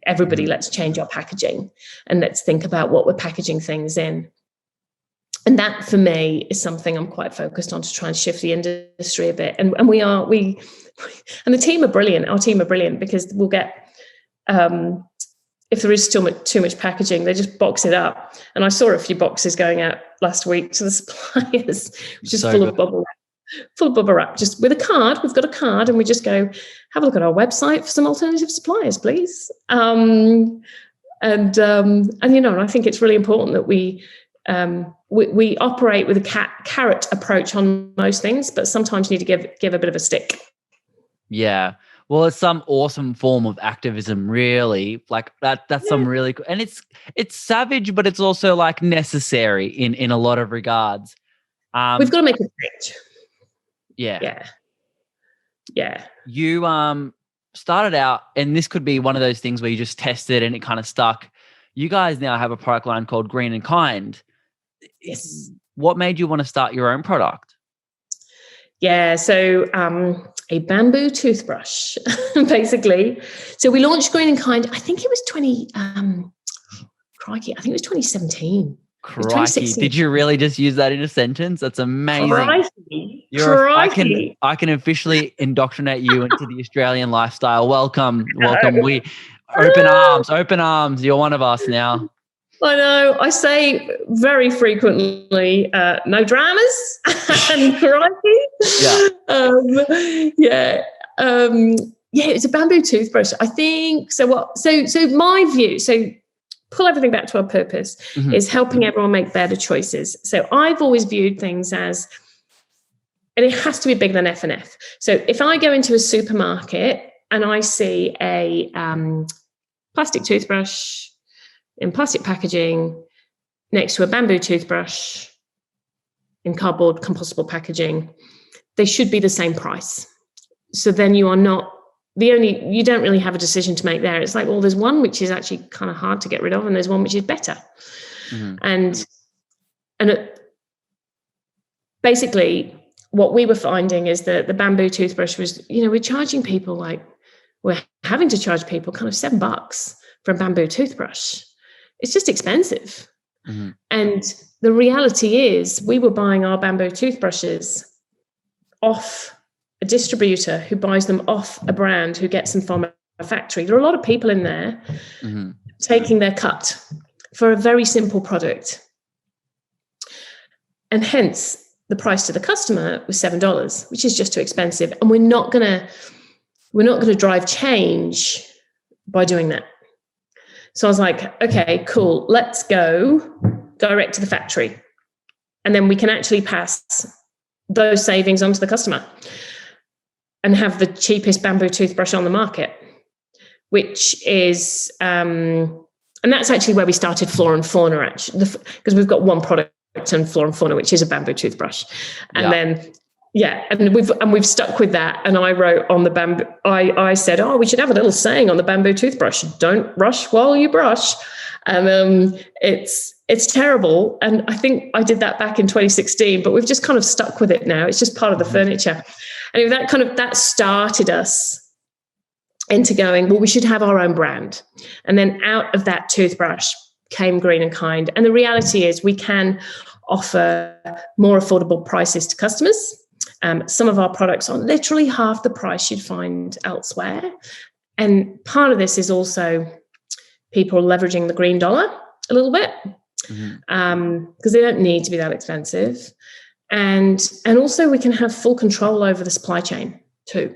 everybody, let's change our packaging and let's think about what we're packaging things in. And that, for me, is something I'm quite focused on to try and shift the industry a bit. And we and the team are brilliant. Our team are brilliant because we'll get, if there is still too much packaging, they just box it up. And I saw a few boxes going out last week to the suppliers, which is full of bubble wrap, just with a card. We've got a card and we just go, have a look at our website for some alternative suppliers, please. And I think it's really important that we operate with a carrot approach on most things, but sometimes you need to give a bit of a stick. Yeah. Well, it's some awesome form of activism, really. Like that's some really cool, and it's savage, but it's also like necessary in a lot of regards. We've got to make a change. Yeah. You started out, and this could be one of those things where you just tested and it kind of stuck. You guys now have a product line called Green and Kind. Yes. What made you want to start your own product? Yeah, so a bamboo toothbrush, basically. So we launched Green and Kind, I think it was 2017. Crikey. Did you really just use that in a sentence? That's amazing. Crikey. I can officially indoctrinate you into the Australian lifestyle. Welcome. We open arms. You're one of us now. I know. I say very frequently, no dramas and variety. It's a bamboo toothbrush. I think so. So my view. So pull everything back to our purpose is helping everyone make better choices. So I've always viewed things as, and it has to be bigger than F&F. So if I go into a supermarket and I see a plastic toothbrush in plastic packaging next to a bamboo toothbrush in cardboard compostable packaging, they should be the same price. So then you don't really have a decision to make there. It's like, well, there's one which is actually kind of hard to get rid of, and there's one which is better. And basically what we were finding is that the bamboo toothbrush was, we're having to charge people kind of $7 for a bamboo toothbrush. It's just expensive. And the reality is we were buying our bamboo toothbrushes off a distributor who buys them off a brand who gets them from a factory. There are a lot of people in there taking their cut for a very simple product. And hence the price to the customer was $7, which is just too expensive. And we're not going to drive change by doing that. So I was like, okay, cool. Let's go direct to the factory. And then we can actually pass those savings onto the customer and have the cheapest bamboo toothbrush on the market, which is, and that's actually where we started Flora and Fauna, actually, because we've got one product in Flora and Fauna, which is a bamboo toothbrush. And then, we've stuck with that. And I wrote on the bamboo, I said, we should have a little saying on the bamboo toothbrush: don't rush while you brush. And it's terrible. And I think I did that back in 2016, but we've just kind of stuck with it now. It's just part of the furniture. And that started us into going, well, we should have our own brand. And then out of that toothbrush came Green and Kind. And the reality is we can offer more affordable prices to customers. Some of our products are literally half the price you'd find elsewhere. And part of this is also people leveraging the green dollar a little bit, because they don't need to be that expensive. And also we can have full control over the supply chain too,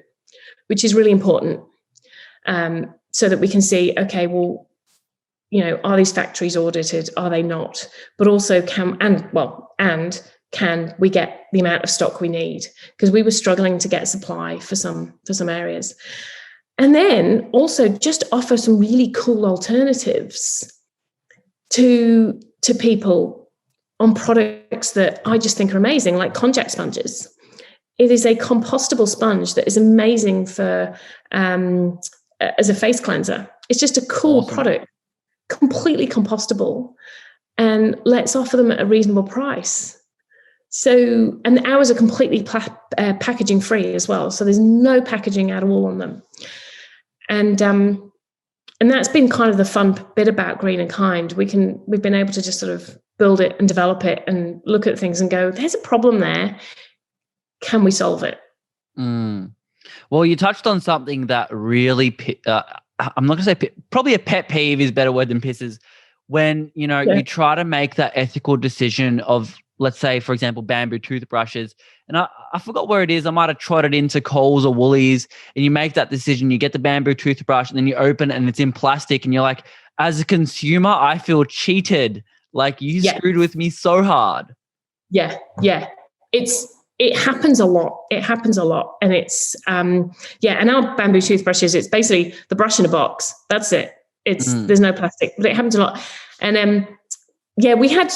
which is really important, so that we can see, okay, well, are these factories audited? Are they not? But also can we get the amount of stock we need? Because we were struggling to get supply for some areas. And then also just offer some really cool alternatives to people on products that I just think are amazing, like konjac sponges. It is a compostable sponge that is amazing for as a face cleanser. It's just a cool product, completely compostable, and let's offer them at a reasonable price. So, and ours are completely packaging free as well. So there's no packaging at all on them. And that's been kind of the fun bit about Green and Kind. We've been able to just sort of build it and develop it and look at things and go, there's a problem there. Can we solve it? Well, you touched on something that really, I'm not going to say, probably a pet peeve is a better word than pisses, when, you try to make that ethical decision of, let's say, for example, bamboo toothbrushes. And I forgot where it is. I might have trotted into Coles or Woolies, and you make that decision. You get the bamboo toothbrush and then you open it and it's in plastic. And you're like, as a consumer, I feel cheated. Like you screwed with me so hard. Yeah. It happens a lot. And it's, and our bamboo toothbrushes, it's basically the brush in a box. That's it. There's no plastic, but it happens a lot. And we had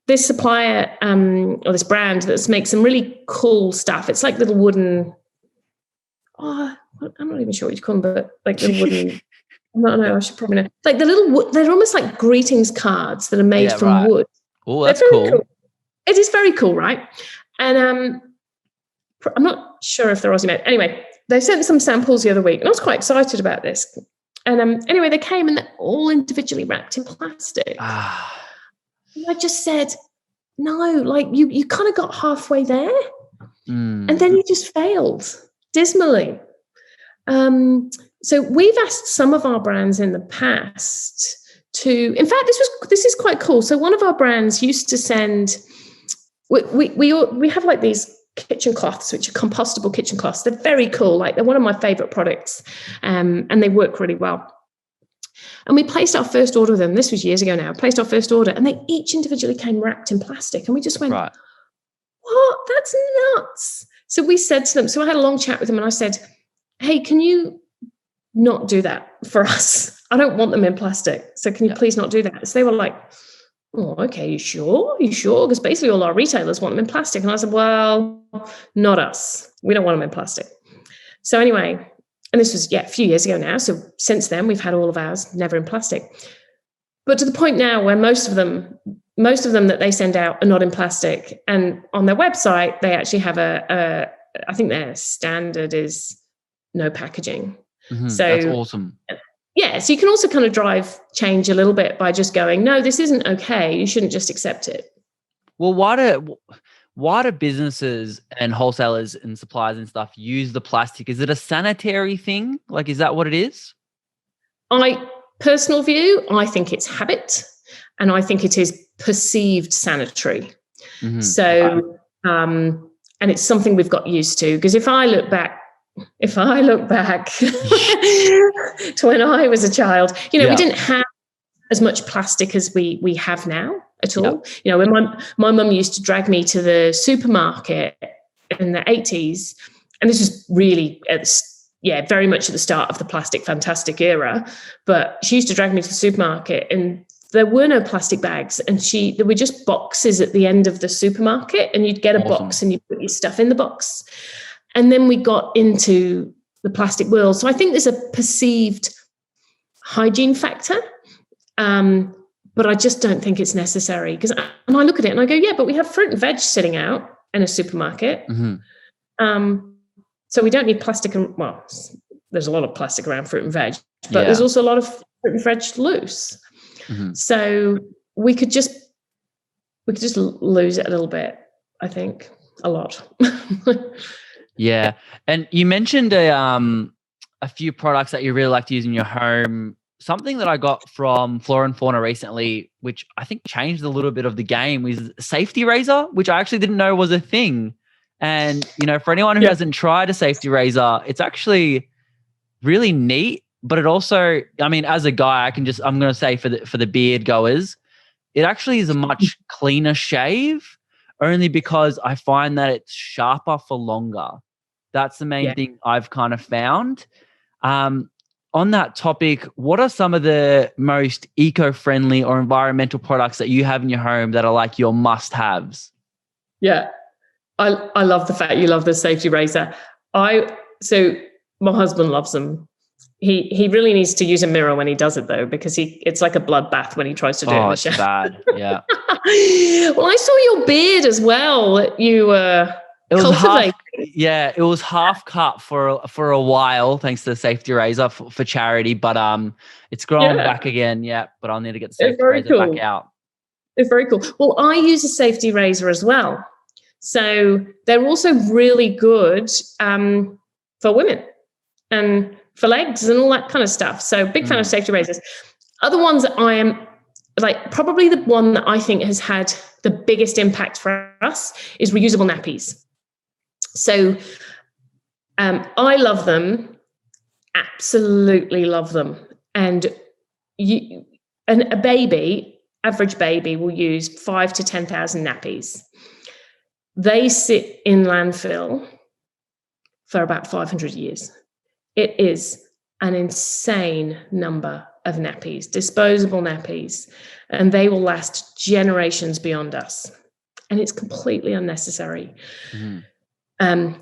this supplier or this brand that makes some really cool stuff. It's like little wooden, I'm not even sure what you call them, but like little wooden, I should probably know. Like they're almost like greetings cards that are made from wood. Oh, that's cool. It is very cool, right? And I'm not sure if they're Aussie made. Anyway, they sent some samples the other week, and I was quite excited about this. And anyway, they came and they're all individually wrapped in plastic. And I just said, no, like you kind of got halfway there, and then you just failed dismally. So we've asked some of our brands in the past in fact, this is quite cool. So one of our brands used to send, we have like these kitchen cloths, which are compostable kitchen cloths. They're very cool. Like they're one of my favorite products, and they work really well. And we placed our first order with them. This was years ago now. Placed our first order, and they each individually came wrapped in plastic. And we just went, what? That's nuts. So we said to them, so I had a long chat with them and I said, hey, can you not do that for us? I don't want them in plastic. So can you please not do that? So they were like, oh, okay, you sure? Because basically all our retailers want them in plastic. And I said, well, not us. We don't want them in plastic. So anyway, and this was, a few years ago now. So since then, we've had all of ours never in plastic. But to the point now where most of them that they send out are not in plastic. And on their website, they actually have I think their standard is no packaging. Mm-hmm, so that's awesome. Yeah. So you can also kind of drive change a little bit by just going, no, this isn't okay. You shouldn't just accept it. Well, why do businesses and wholesalers and suppliers and stuff use the plastic? Is it a sanitary thing? Like, is that what it is? Personal view, I think it's habit, and I think it is perceived sanitary. Mm-hmm. So, and it's something we've got used to, because if I look back to when I was a child, we didn't have as much plastic as we have now at all. Yep. When my mum used to drag me to the supermarket in the 80s, and this was really very much at the start of the plastic fantastic era, but she used to drag me to the supermarket and there were no plastic bags, and there were just boxes at the end of the supermarket, and you'd get a box and you'd put your stuff in the box. And then we got into the plastic world. So I think there's a perceived hygiene factor, but I just don't think it's necessary. And I look at it and I go, yeah, but we have fruit and veg sitting out in a supermarket. Mm-hmm. So we don't need plastic. There's a lot of plastic around fruit and veg, but there's also a lot of fruit and veg loose. Mm-hmm. So we could just lose it a little bit, I think, a lot. Yeah. And you mentioned a few products that you really like to use in your home. Something that I got from Flora and Fauna recently, which I think changed a little bit of the game, was a safety razor, which I actually didn't know was a thing. And, for anyone who hasn't tried a safety razor, it's actually really neat. But it also, as a guy, I'm going to say for the beard goers, it actually is a much cleaner shave, only because I find that it's sharper for longer. That's the main thing I've kind of found. On that topic, what are some of the most eco-friendly or environmental products that you have in your home that are like your must-haves? Yeah, I love the fact you love the safety razor. So my husband loves them. He really needs to use a mirror when he does it, though, because it's like a bloodbath when he tries to do it. Oh, it's bad. Yeah. Well, I saw your beard as well. You it was half cut for a while, thanks to the safety razor for charity, but it's grown back again. Yeah, but I'll need to get the safety razor back out. It's very cool. Well, I use a safety razor as well, so they're also really good for women and for legs and all that kind of stuff. So big fan of safety razors. Other ones that I am like, probably the one that I think has had the biggest impact for us is reusable nappies. So I love them, absolutely love them. And average baby will use 5,000 to 10,000 nappies. They sit in landfill for about 500 years. It is an insane number of nappies, disposable nappies, and they will last generations beyond us. And it's completely unnecessary. Mm-hmm.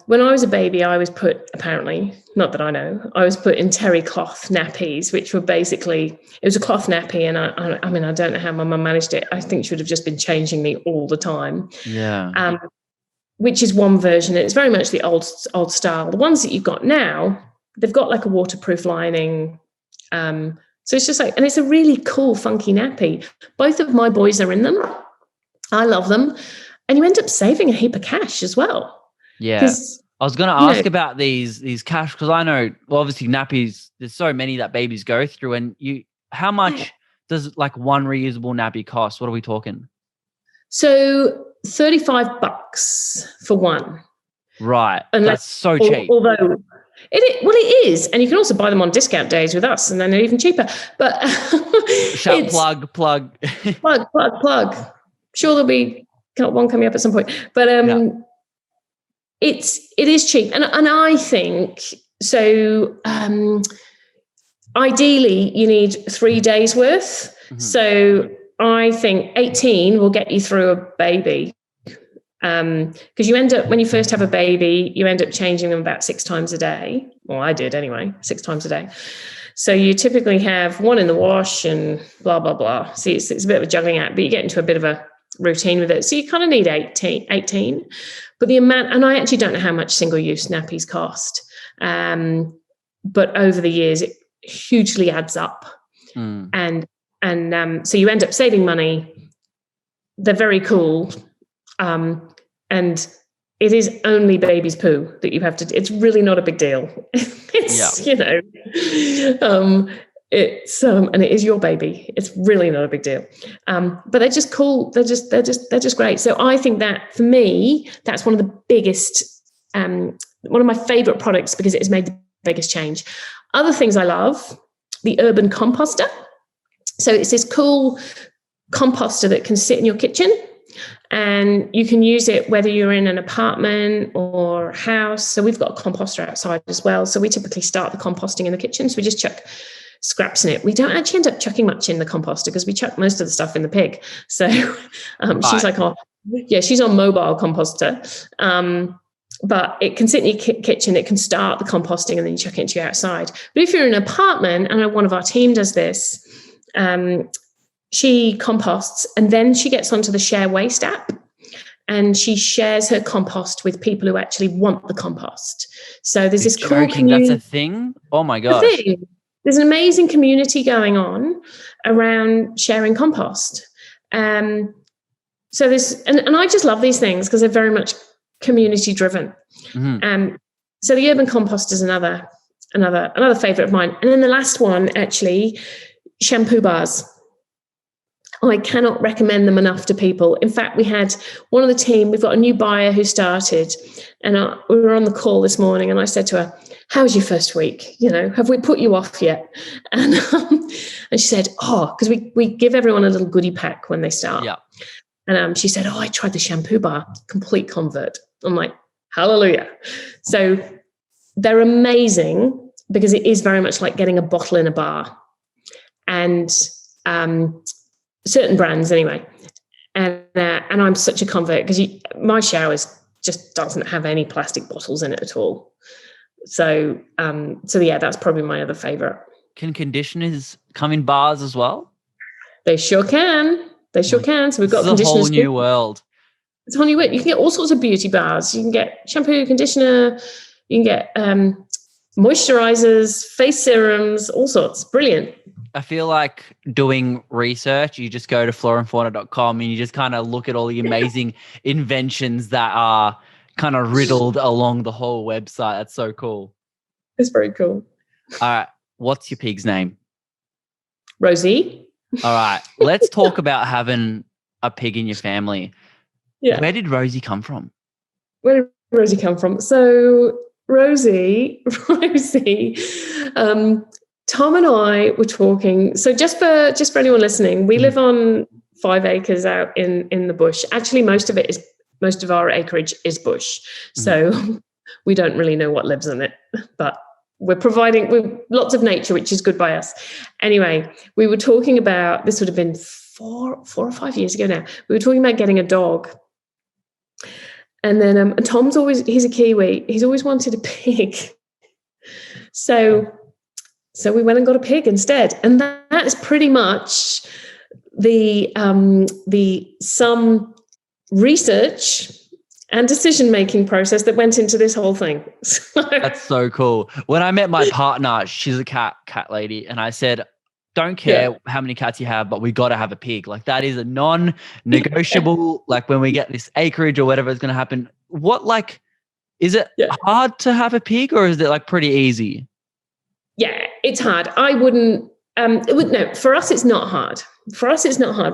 When I was a baby, I was put, apparently, not that I know, I was put in terry cloth nappies, which were basically, it was a cloth nappy. And I don't know how my mum managed it. I think she would have just been changing me all the time. Yeah. Which is one version. It's very much the old style. The ones that you've got now, they've got like a waterproof lining. So it's just like, and it's a really cool, funky nappy. Both of my boys are in them. I love them. And you end up saving a heap of cash as well. Yeah. I was going to ask about these cash, because I know, well, obviously nappies, there's so many that babies go through, and how much does like one reusable nappy cost? What are we talking? So $35 for one. Right. That's so cheap. Although it is. And you can also buy them on discount days with us and then they're even cheaper. But plug. Sure, there'll be one coming up at some point. But it is cheap. And I think so. Ideally, you need 3 days worth. Mm-hmm. So I think 18 will get you through a baby. Because you end up, when you first have a baby, you end up changing them about 6 times a day. Well, I did anyway, 6 times a day. So you typically have one in the wash and blah, blah, blah. See, it's a bit of a juggling act, but you get into a bit of a routine with it. So you kind of need 18. But the amount, and I actually don't know how much single-use nappies cost. But over the years, it hugely adds up. And so you end up saving money. They're very cool. And it is only baby's poo that you have to, it's really not a big deal. It's, and it is your baby. It's really not a big deal. But they're just cool. They're just great. So I think that for me, that's one of the biggest, one of my favorite products because it has made the biggest change. Other things I love, the urban composter. So it's this cool composter that can sit in your kitchen. And you can use it whether you're in an apartment or a house. So we've got a composter outside as well. So we typically start the composting in the kitchen. So we just chuck scraps in it. We don't actually end up chucking much in the composter because we chuck most of the stuff in the pig. So she's like, she's on mobile composter. But it can sit in your kitchen. It can start the composting and then you chuck it into your outside. But if you're in an apartment, and one of our team does this, she composts and then she gets onto the Share Waste app and she shares her compost with people who actually want the compost. So there's this cool community. That's a thing? Oh my gosh. There's an amazing community going on around sharing compost. So there's, and I just love these things because they're very much community driven. Mm-hmm. So the urban compost is another favorite of mine. And then the last one, actually, shampoo bars. I cannot recommend them enough to people. In fact, we had one of the team, we've got a new buyer who started, and we were on the call this morning, and I said to her, how was your first week? Have we put you off yet? And she said, because we give everyone a little goodie pack when they start. Yeah. And she said, I tried the shampoo bar, complete convert. I'm like, hallelujah. So they're amazing because it is very much like getting a bottle in a bar. And certain brands anyway, and I'm such a convert because my showers just doesn't have any plastic bottles in it at all. So yeah, that's probably my other favorite. Can conditioners come in bars as well? They sure can. So we've got conditioners. It's a whole new world. It's a whole new world. You can get all sorts of beauty bars. You can get shampoo, conditioner. You can get moisturizers, face serums, all sorts. Brilliant. I feel like doing research, you just go to floraandfauna.com and you just kind of look at all the amazing inventions that are kind of riddled along the whole website. That's so cool. It's very cool. All right. What's your pig's name? Rosie. All right. Let's talk about having a pig in your family. Yeah. Where did Rosie come from? So Rosie, Tom and I were talking. So just for anyone listening, we live on 5 acres out in the bush. Actually, most of our acreage is bush. So we don't really know what lives in it, but we're providing lots of nature, which is good by us. Anyway, we were talking about, this would have been 4 or 5 years ago now. We were talking about getting a dog. And then Tom's he's a Kiwi. He's always wanted a pig. So we went and got a pig instead. And that's pretty much some research and decision-making process that went into this whole thing. That's so cool. When I met my partner, she's a cat lady, and I said, don't care how many cats you have, but we got to have a pig. Like that is a non-negotiable, like when we get this acreage or whatever is going to happen. Is it hard to have a pig or is it like pretty easy? Yeah, it's hard. I wouldn't, No, for us, it's not hard.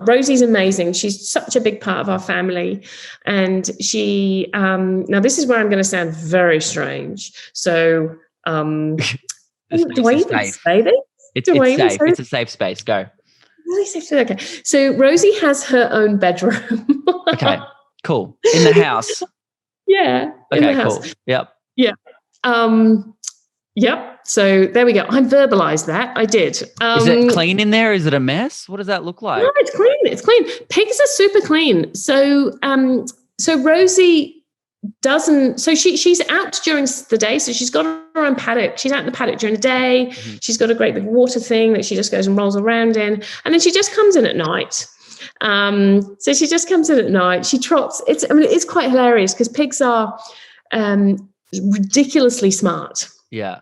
Rosie's amazing. She's such a big part of our family. And she, now this is where I'm going to sound very strange. So, do I even say this? It's safe. It's a safe space. Go. Really safe. Okay. So Rosie has her own bedroom. Okay, cool. In the house. Yeah. Okay, in the house. cool. Yep. Yeah. Yep. So there we go. I verbalized that. I did. Is it clean in there? Is it a mess? What does that look like? No, it's clean. It's clean. Pigs are super clean. So, so Rosie doesn't. So she's out during the day. So she's got her own paddock. She's out in the paddock during the day. Mm-hmm. She's got a great big water thing that she just goes and rolls around in, and then she just comes in at night. So she just comes in at night. She trots. It's quite hilarious because pigs are ridiculously smart. Yeah.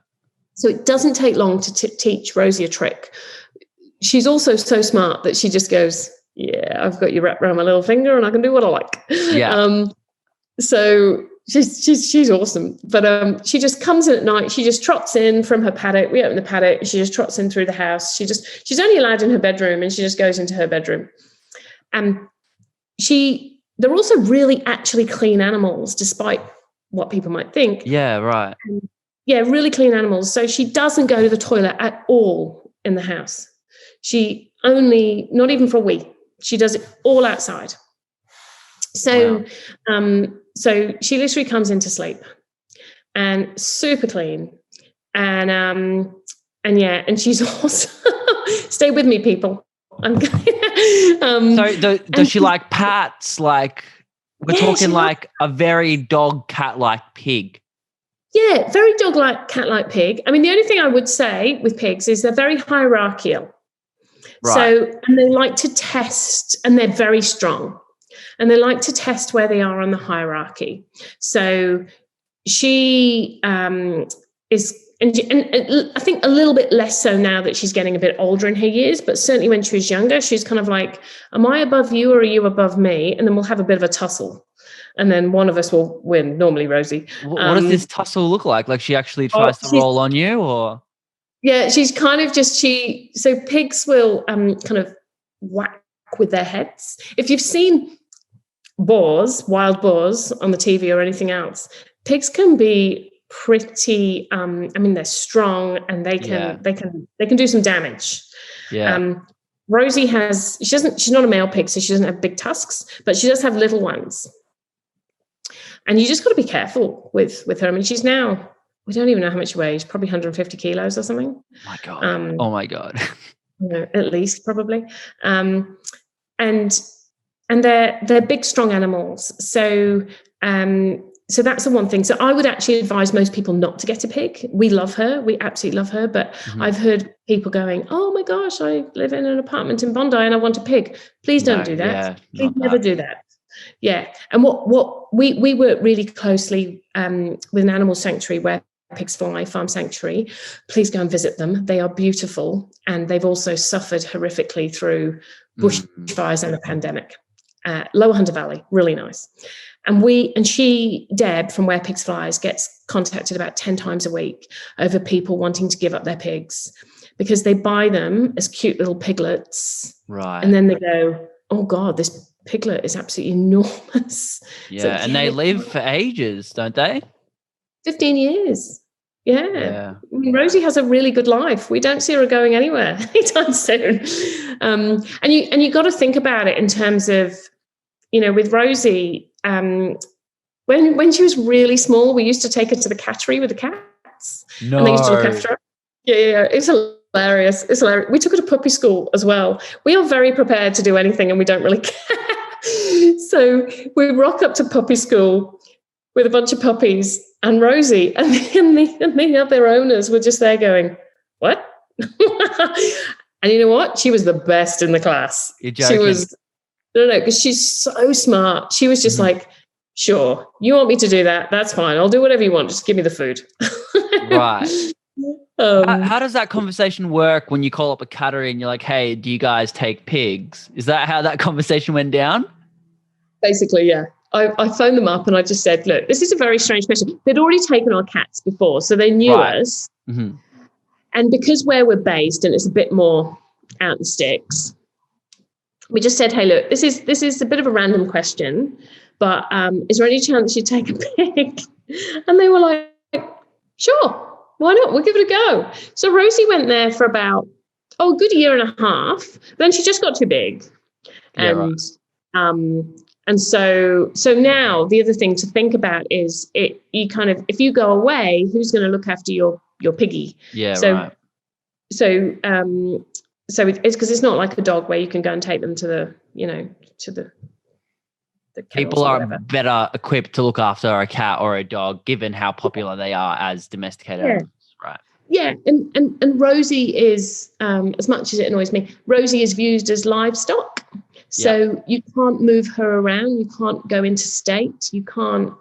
So it doesn't take long to teach Rosie a trick. She's also so smart that she just goes, yeah, I've got you wrapped around my little finger and I can do what I like. Yeah. So she's awesome. But she just comes in at night. She just trots in from her paddock. We open the paddock. She just trots in through the house. She's only allowed in her bedroom and she just goes into her bedroom. They're also really actually clean animals, despite what people might think. Yeah, right. Yeah, really clean animals. So she doesn't go to the toilet at all in the house. She not even for a wee. She does it all outside. So, wow. So she literally comes in to sleep, and super clean, and she's awesome. Stay with me, people. So does she like pats? Like we're talking like a very dog cat-like pig. Yeah, very dog-like, cat-like pig. I mean, the only thing I would say with pigs is they're very hierarchical. Right. So, and they like to test, and they're very strong, and they like to test where they are on the hierarchy. So she is, and I think a little bit less so now that she's getting a bit older in her years, but certainly when she was younger, she's kind of like, am I above you or are you above me? And then we'll have a bit of a tussle. And then one of us will win, normally Rosie. What does this tussle look like? Like she actually tries to roll on you, or? Yeah, she's kind of so pigs will kind of whack with their heads. If you've seen wild boars on the TV or anything else, pigs can be pretty, they're strong and they can do some damage. Yeah. Rosie she's not a male pig, so she doesn't have big tusks, but she does have little ones. And you just got to be careful with her. I mean, she's now, we don't even know how much she weighs, probably 150 kilos or something. My God. Oh my God. At least probably. And they're big, strong animals. So that's the one thing. So I would actually advise most people not to get a pig. We love her. We absolutely love her. But I've heard people going, oh my gosh, I live in an apartment in Bondi and I want a pig. Please don't do that. Yeah, please never do that. Yeah. And what we work really closely with an animal sanctuary where pigs fly, farm sanctuary. Please go and visit them. They are beautiful. And they've also suffered horrifically through bushfires and a pandemic. Lower Hunter Valley, really nice. And Deb from Where Pigs Flies gets contacted about 10 times a week over people wanting to give up their pigs because they buy them as cute little piglets. Right. And then they go, oh God, this piglet is absolutely enormous. Yeah, and they live for ages, don't they? 15 years. Yeah. I mean, Rosie has a really good life. We don't see her going anywhere anytime soon. And you got to think about it in terms of, with Rosie, when she was really small, we used to take her to the cattery with the cats. No. And they used to look after her. Yeah. It's hilarious. It's hilarious. We took her to puppy school as well. We are very prepared to do anything and we don't really care. So we rock up to puppy school with a bunch of puppies and Rosie, and the other owners were just there going, what? And you know what? She was the best in the class. You're joking. She was, no, because she's so smart. She was just like, sure, you want me to do that? That's fine. I'll do whatever you want. Just give me the food. Right. How does that conversation work when you call up a cattery and you're like, hey, do you guys take pigs? Is that how that conversation went down? Basically, yeah. I phoned them up and I just said, look, this is a very strange question. They'd already taken our cats before, so they knew us. Mm-hmm. And because where we're based, and it's a bit more out in the sticks. We just said, hey, look, this is a bit of a random question, but is there any chance you take a pig? And they were like, sure, why not? We'll give it a go. So Rosie went there for about, a good year and a half. Then she just got too big. And and so now the other thing to think about is if you go away, who's going to look after your piggy? So it's because it's not like a dog where you can go and take them to the people are better equipped to look after a cat or a dog given how popular they are as domesticated animals, right? Yeah, and Rosie is, as much as it annoys me, Rosie is viewed as livestock. So you can't move her around. You can't go interstate. You can't.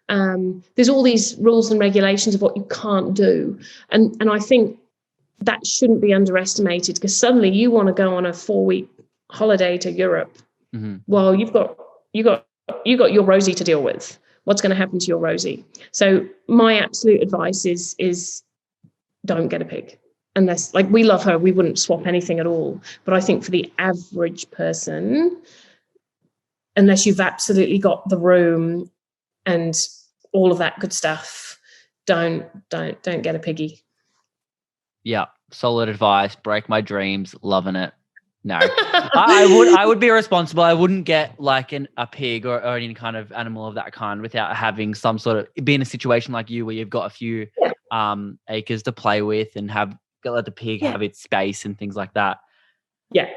There's all these rules and regulations of what you can't do, and I think that shouldn't be underestimated, because suddenly you want to go on a 4-week holiday to Europe. Mm-hmm. Well, you got your Rosie to deal with. What's going to happen to your Rosie? So my absolute advice is don't get a pig. Unless, like, we love her, we wouldn't swap anything at all. But I think for the average person, unless you've absolutely got the room and all of that good stuff, don't get a piggy. Yeah, solid advice. Break my dreams. Loving it. No, I would be irresponsible. I wouldn't get like a pig or any kind of animal of that kind without having some sort of, be in a situation like you where you've got a few acres to play with and let the pig have its space and things like that. Yeah.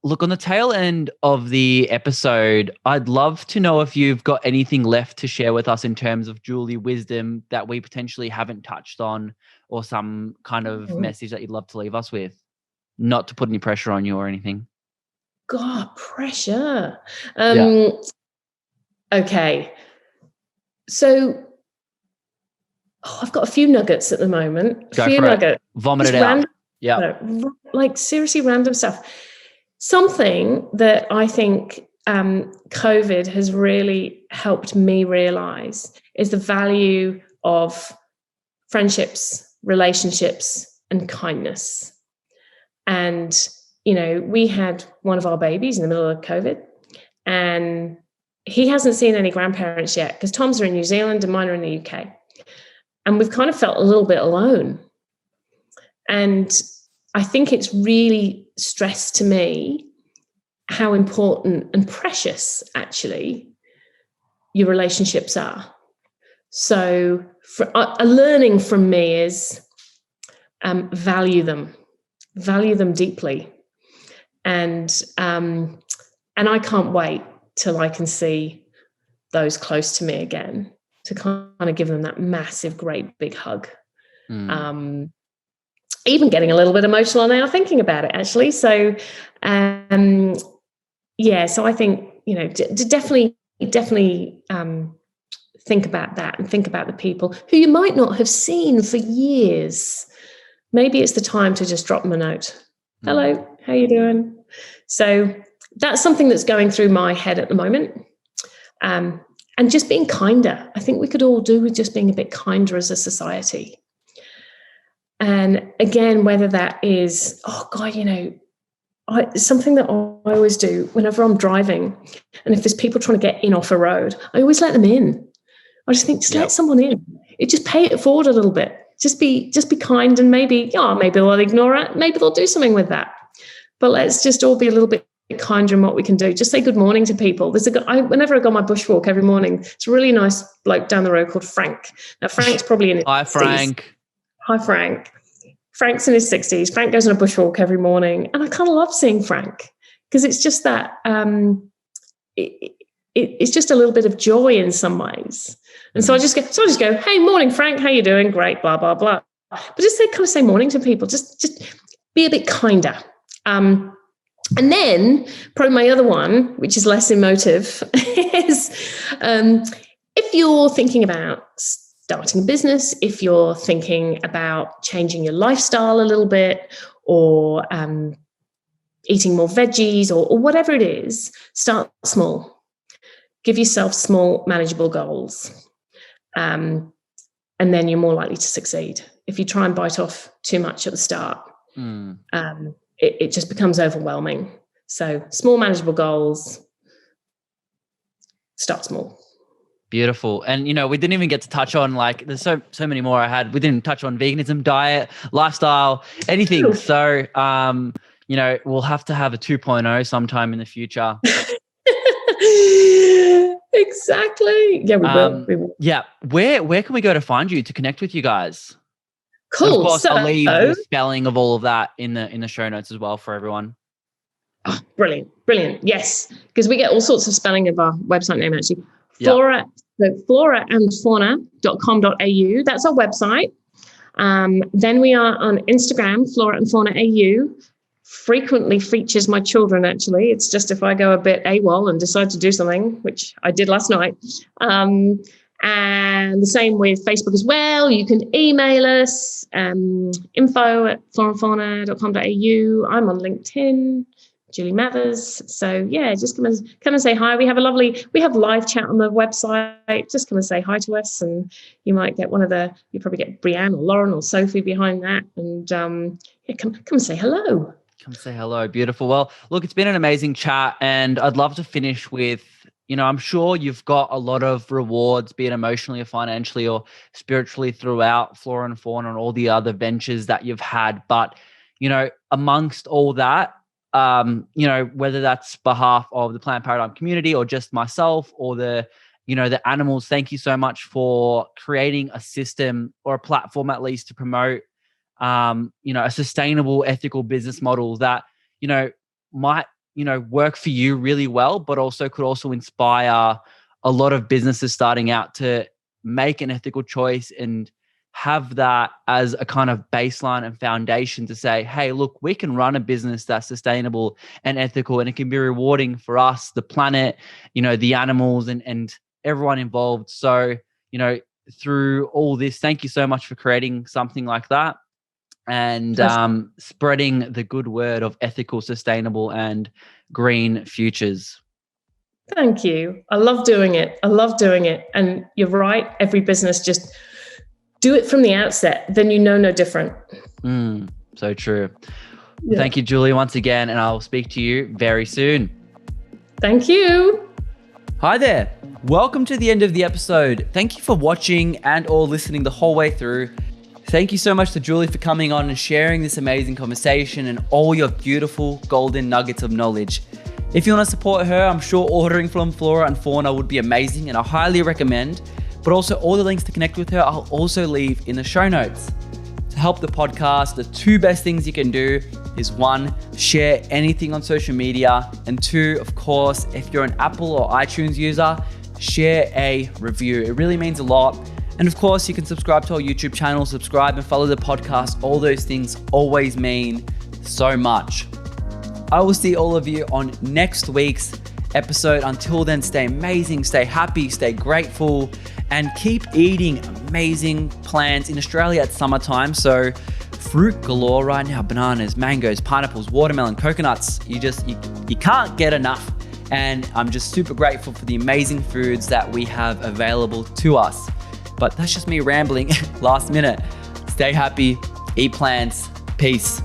Look, on the tail end of the episode, I'd love to know if you've got anything left to share with us in terms of Julie wisdom that we potentially haven't touched on, or some kind of message that you'd love to leave us with. Not to put any pressure on you or anything. God, pressure. Okay. So I've got a few nuggets at the moment. Go for it. Vomit it out. Yeah. Like seriously random stuff. Something that I think COVID has really helped me realize is the value of friendships, relationships, and kindness. And, we had one of our babies in the middle of COVID, and he hasn't seen any grandparents yet because Tom's are in New Zealand and mine are in the UK. And we've kind of felt a little bit alone. And I think it's really stressed to me how important and precious, actually, your relationships are. So a learning from me is value them deeply. And I can't wait till I can see those close to me again, to kind of give them that massive, great big hug. Even getting a little bit emotional now thinking about it, actually. So, so I think, to definitely think about that and think about the people who you might not have seen for years. Maybe it's the time to just drop them a note. Hello, how you doing? So that's something that's going through my head at the moment. And just being kinder. I think we could all do with just being a bit kinder as a society. And again, whether that is, something that I always do whenever I'm driving, and if there's people trying to get in off a road, I always let them in. I just think, let someone in. Just pay it forward a little bit. Just be kind, and maybe they'll ignore it. Maybe they'll do something with that. But let's just all be a little bit kinder in what we can do. Just say good morning to people. Whenever I go on my bushwalk every morning, it's a really nice bloke down the road called Frank. Now, Frank's probably in his 60s. Hi, Frank. Hi, Frank. Frank's in his 60s. Frank goes on a bushwalk every morning. And I kind of love seeing Frank, because it's just that it's just a little bit of joy in some ways. And so I just go, hey, morning, Frank. How you doing? Great, blah, blah, blah. But just say morning to people. Just be a bit kinder. And then probably my other one, which is less emotive, is if you're thinking about starting a business, if you're thinking about changing your lifestyle a little bit, or eating more veggies, or whatever it is, start small. Give yourself small, manageable goals. And then you're more likely to succeed. If you try and bite off too much at the start, it just becomes overwhelming. So small, manageable goals. Start small. Beautiful. And, we didn't even get to touch on, like, there's so many more I had. We didn't touch on veganism, diet, lifestyle, anything. So, we'll have to have a 2.0 sometime in the future. Exactly. Yeah, we will. Yeah. Where can we go to find you, to connect with you guys? Cool. And of course, I'll leave the spelling of all of that in the show notes as well for everyone. Oh, brilliant. Yes. Because we get all sorts of spelling of our website name, actually. Floraandfauna.com.au. That's our website. Then we are on Instagram, Flora and Fauna AU. Frequently features my children, actually. It's just if I go a bit AWOL and decide to do something, which I did last night. And the same with Facebook as well. You can email us, info@floraandfauna.com.au. I'm on LinkedIn, Julie Mathers. So yeah, just come and say hi. We have live chat on the website. Just come and say hi to us, and you might get you probably get Brianne or Lauren or Sophie behind that. And come and say hello. Come say hello. Beautiful. Well, look, it's been an amazing chat, and I'd love to finish with, I'm sure you've got a lot of rewards, be it emotionally or financially or spiritually, throughout Flora and Fauna and all the other ventures that you've had. But, amongst all that, whether that's behalf of the Plant Paradigm community or just myself or the animals, thank you so much for creating a system or a platform, at least, to promote a sustainable, ethical business model that, might, work for you really well, but also could also inspire a lot of businesses starting out to make an ethical choice and have that as a kind of baseline and foundation to say, hey, look, we can run a business that's sustainable and ethical, and it can be rewarding for us, the planet, the animals and everyone involved. So, through all this, thank you so much for creating something like that. And spreading the good word of ethical, sustainable, and green futures. Thank you. I love doing it. And you're right. Every business, just do it from the outset. Then no different. So true. Yeah. Thank you, Julie, once again. And I'll speak to you very soon. Thank you. Hi there. Welcome to the end of the episode. Thank you for watching and or listening the whole way through. Thank you so much to Julie for coming on and sharing this amazing conversation and all your beautiful golden nuggets of knowledge. If you want to support her, I'm sure ordering from Flora and Fauna would be amazing, and I highly recommend. But also, all the links to connect with her, I'll also leave in the show notes. To help the podcast, the two best things you can do is 1, share anything on social media, and 2, of course, if you're an Apple or iTunes user, share a review. It really means a lot. And of course, you can subscribe to our YouTube channel, subscribe and follow the podcast. All those things always mean so much. I will see all of you on next week's episode. Until then, stay amazing, stay happy, stay grateful, and keep eating amazing plants. In Australia, it's summertime, so fruit galore right now. Bananas, mangoes, pineapples, watermelon, coconuts. You can't get enough. And I'm just super grateful for the amazing foods that we have available to us. But that's just me rambling last minute. Stay happy, eat plants, peace.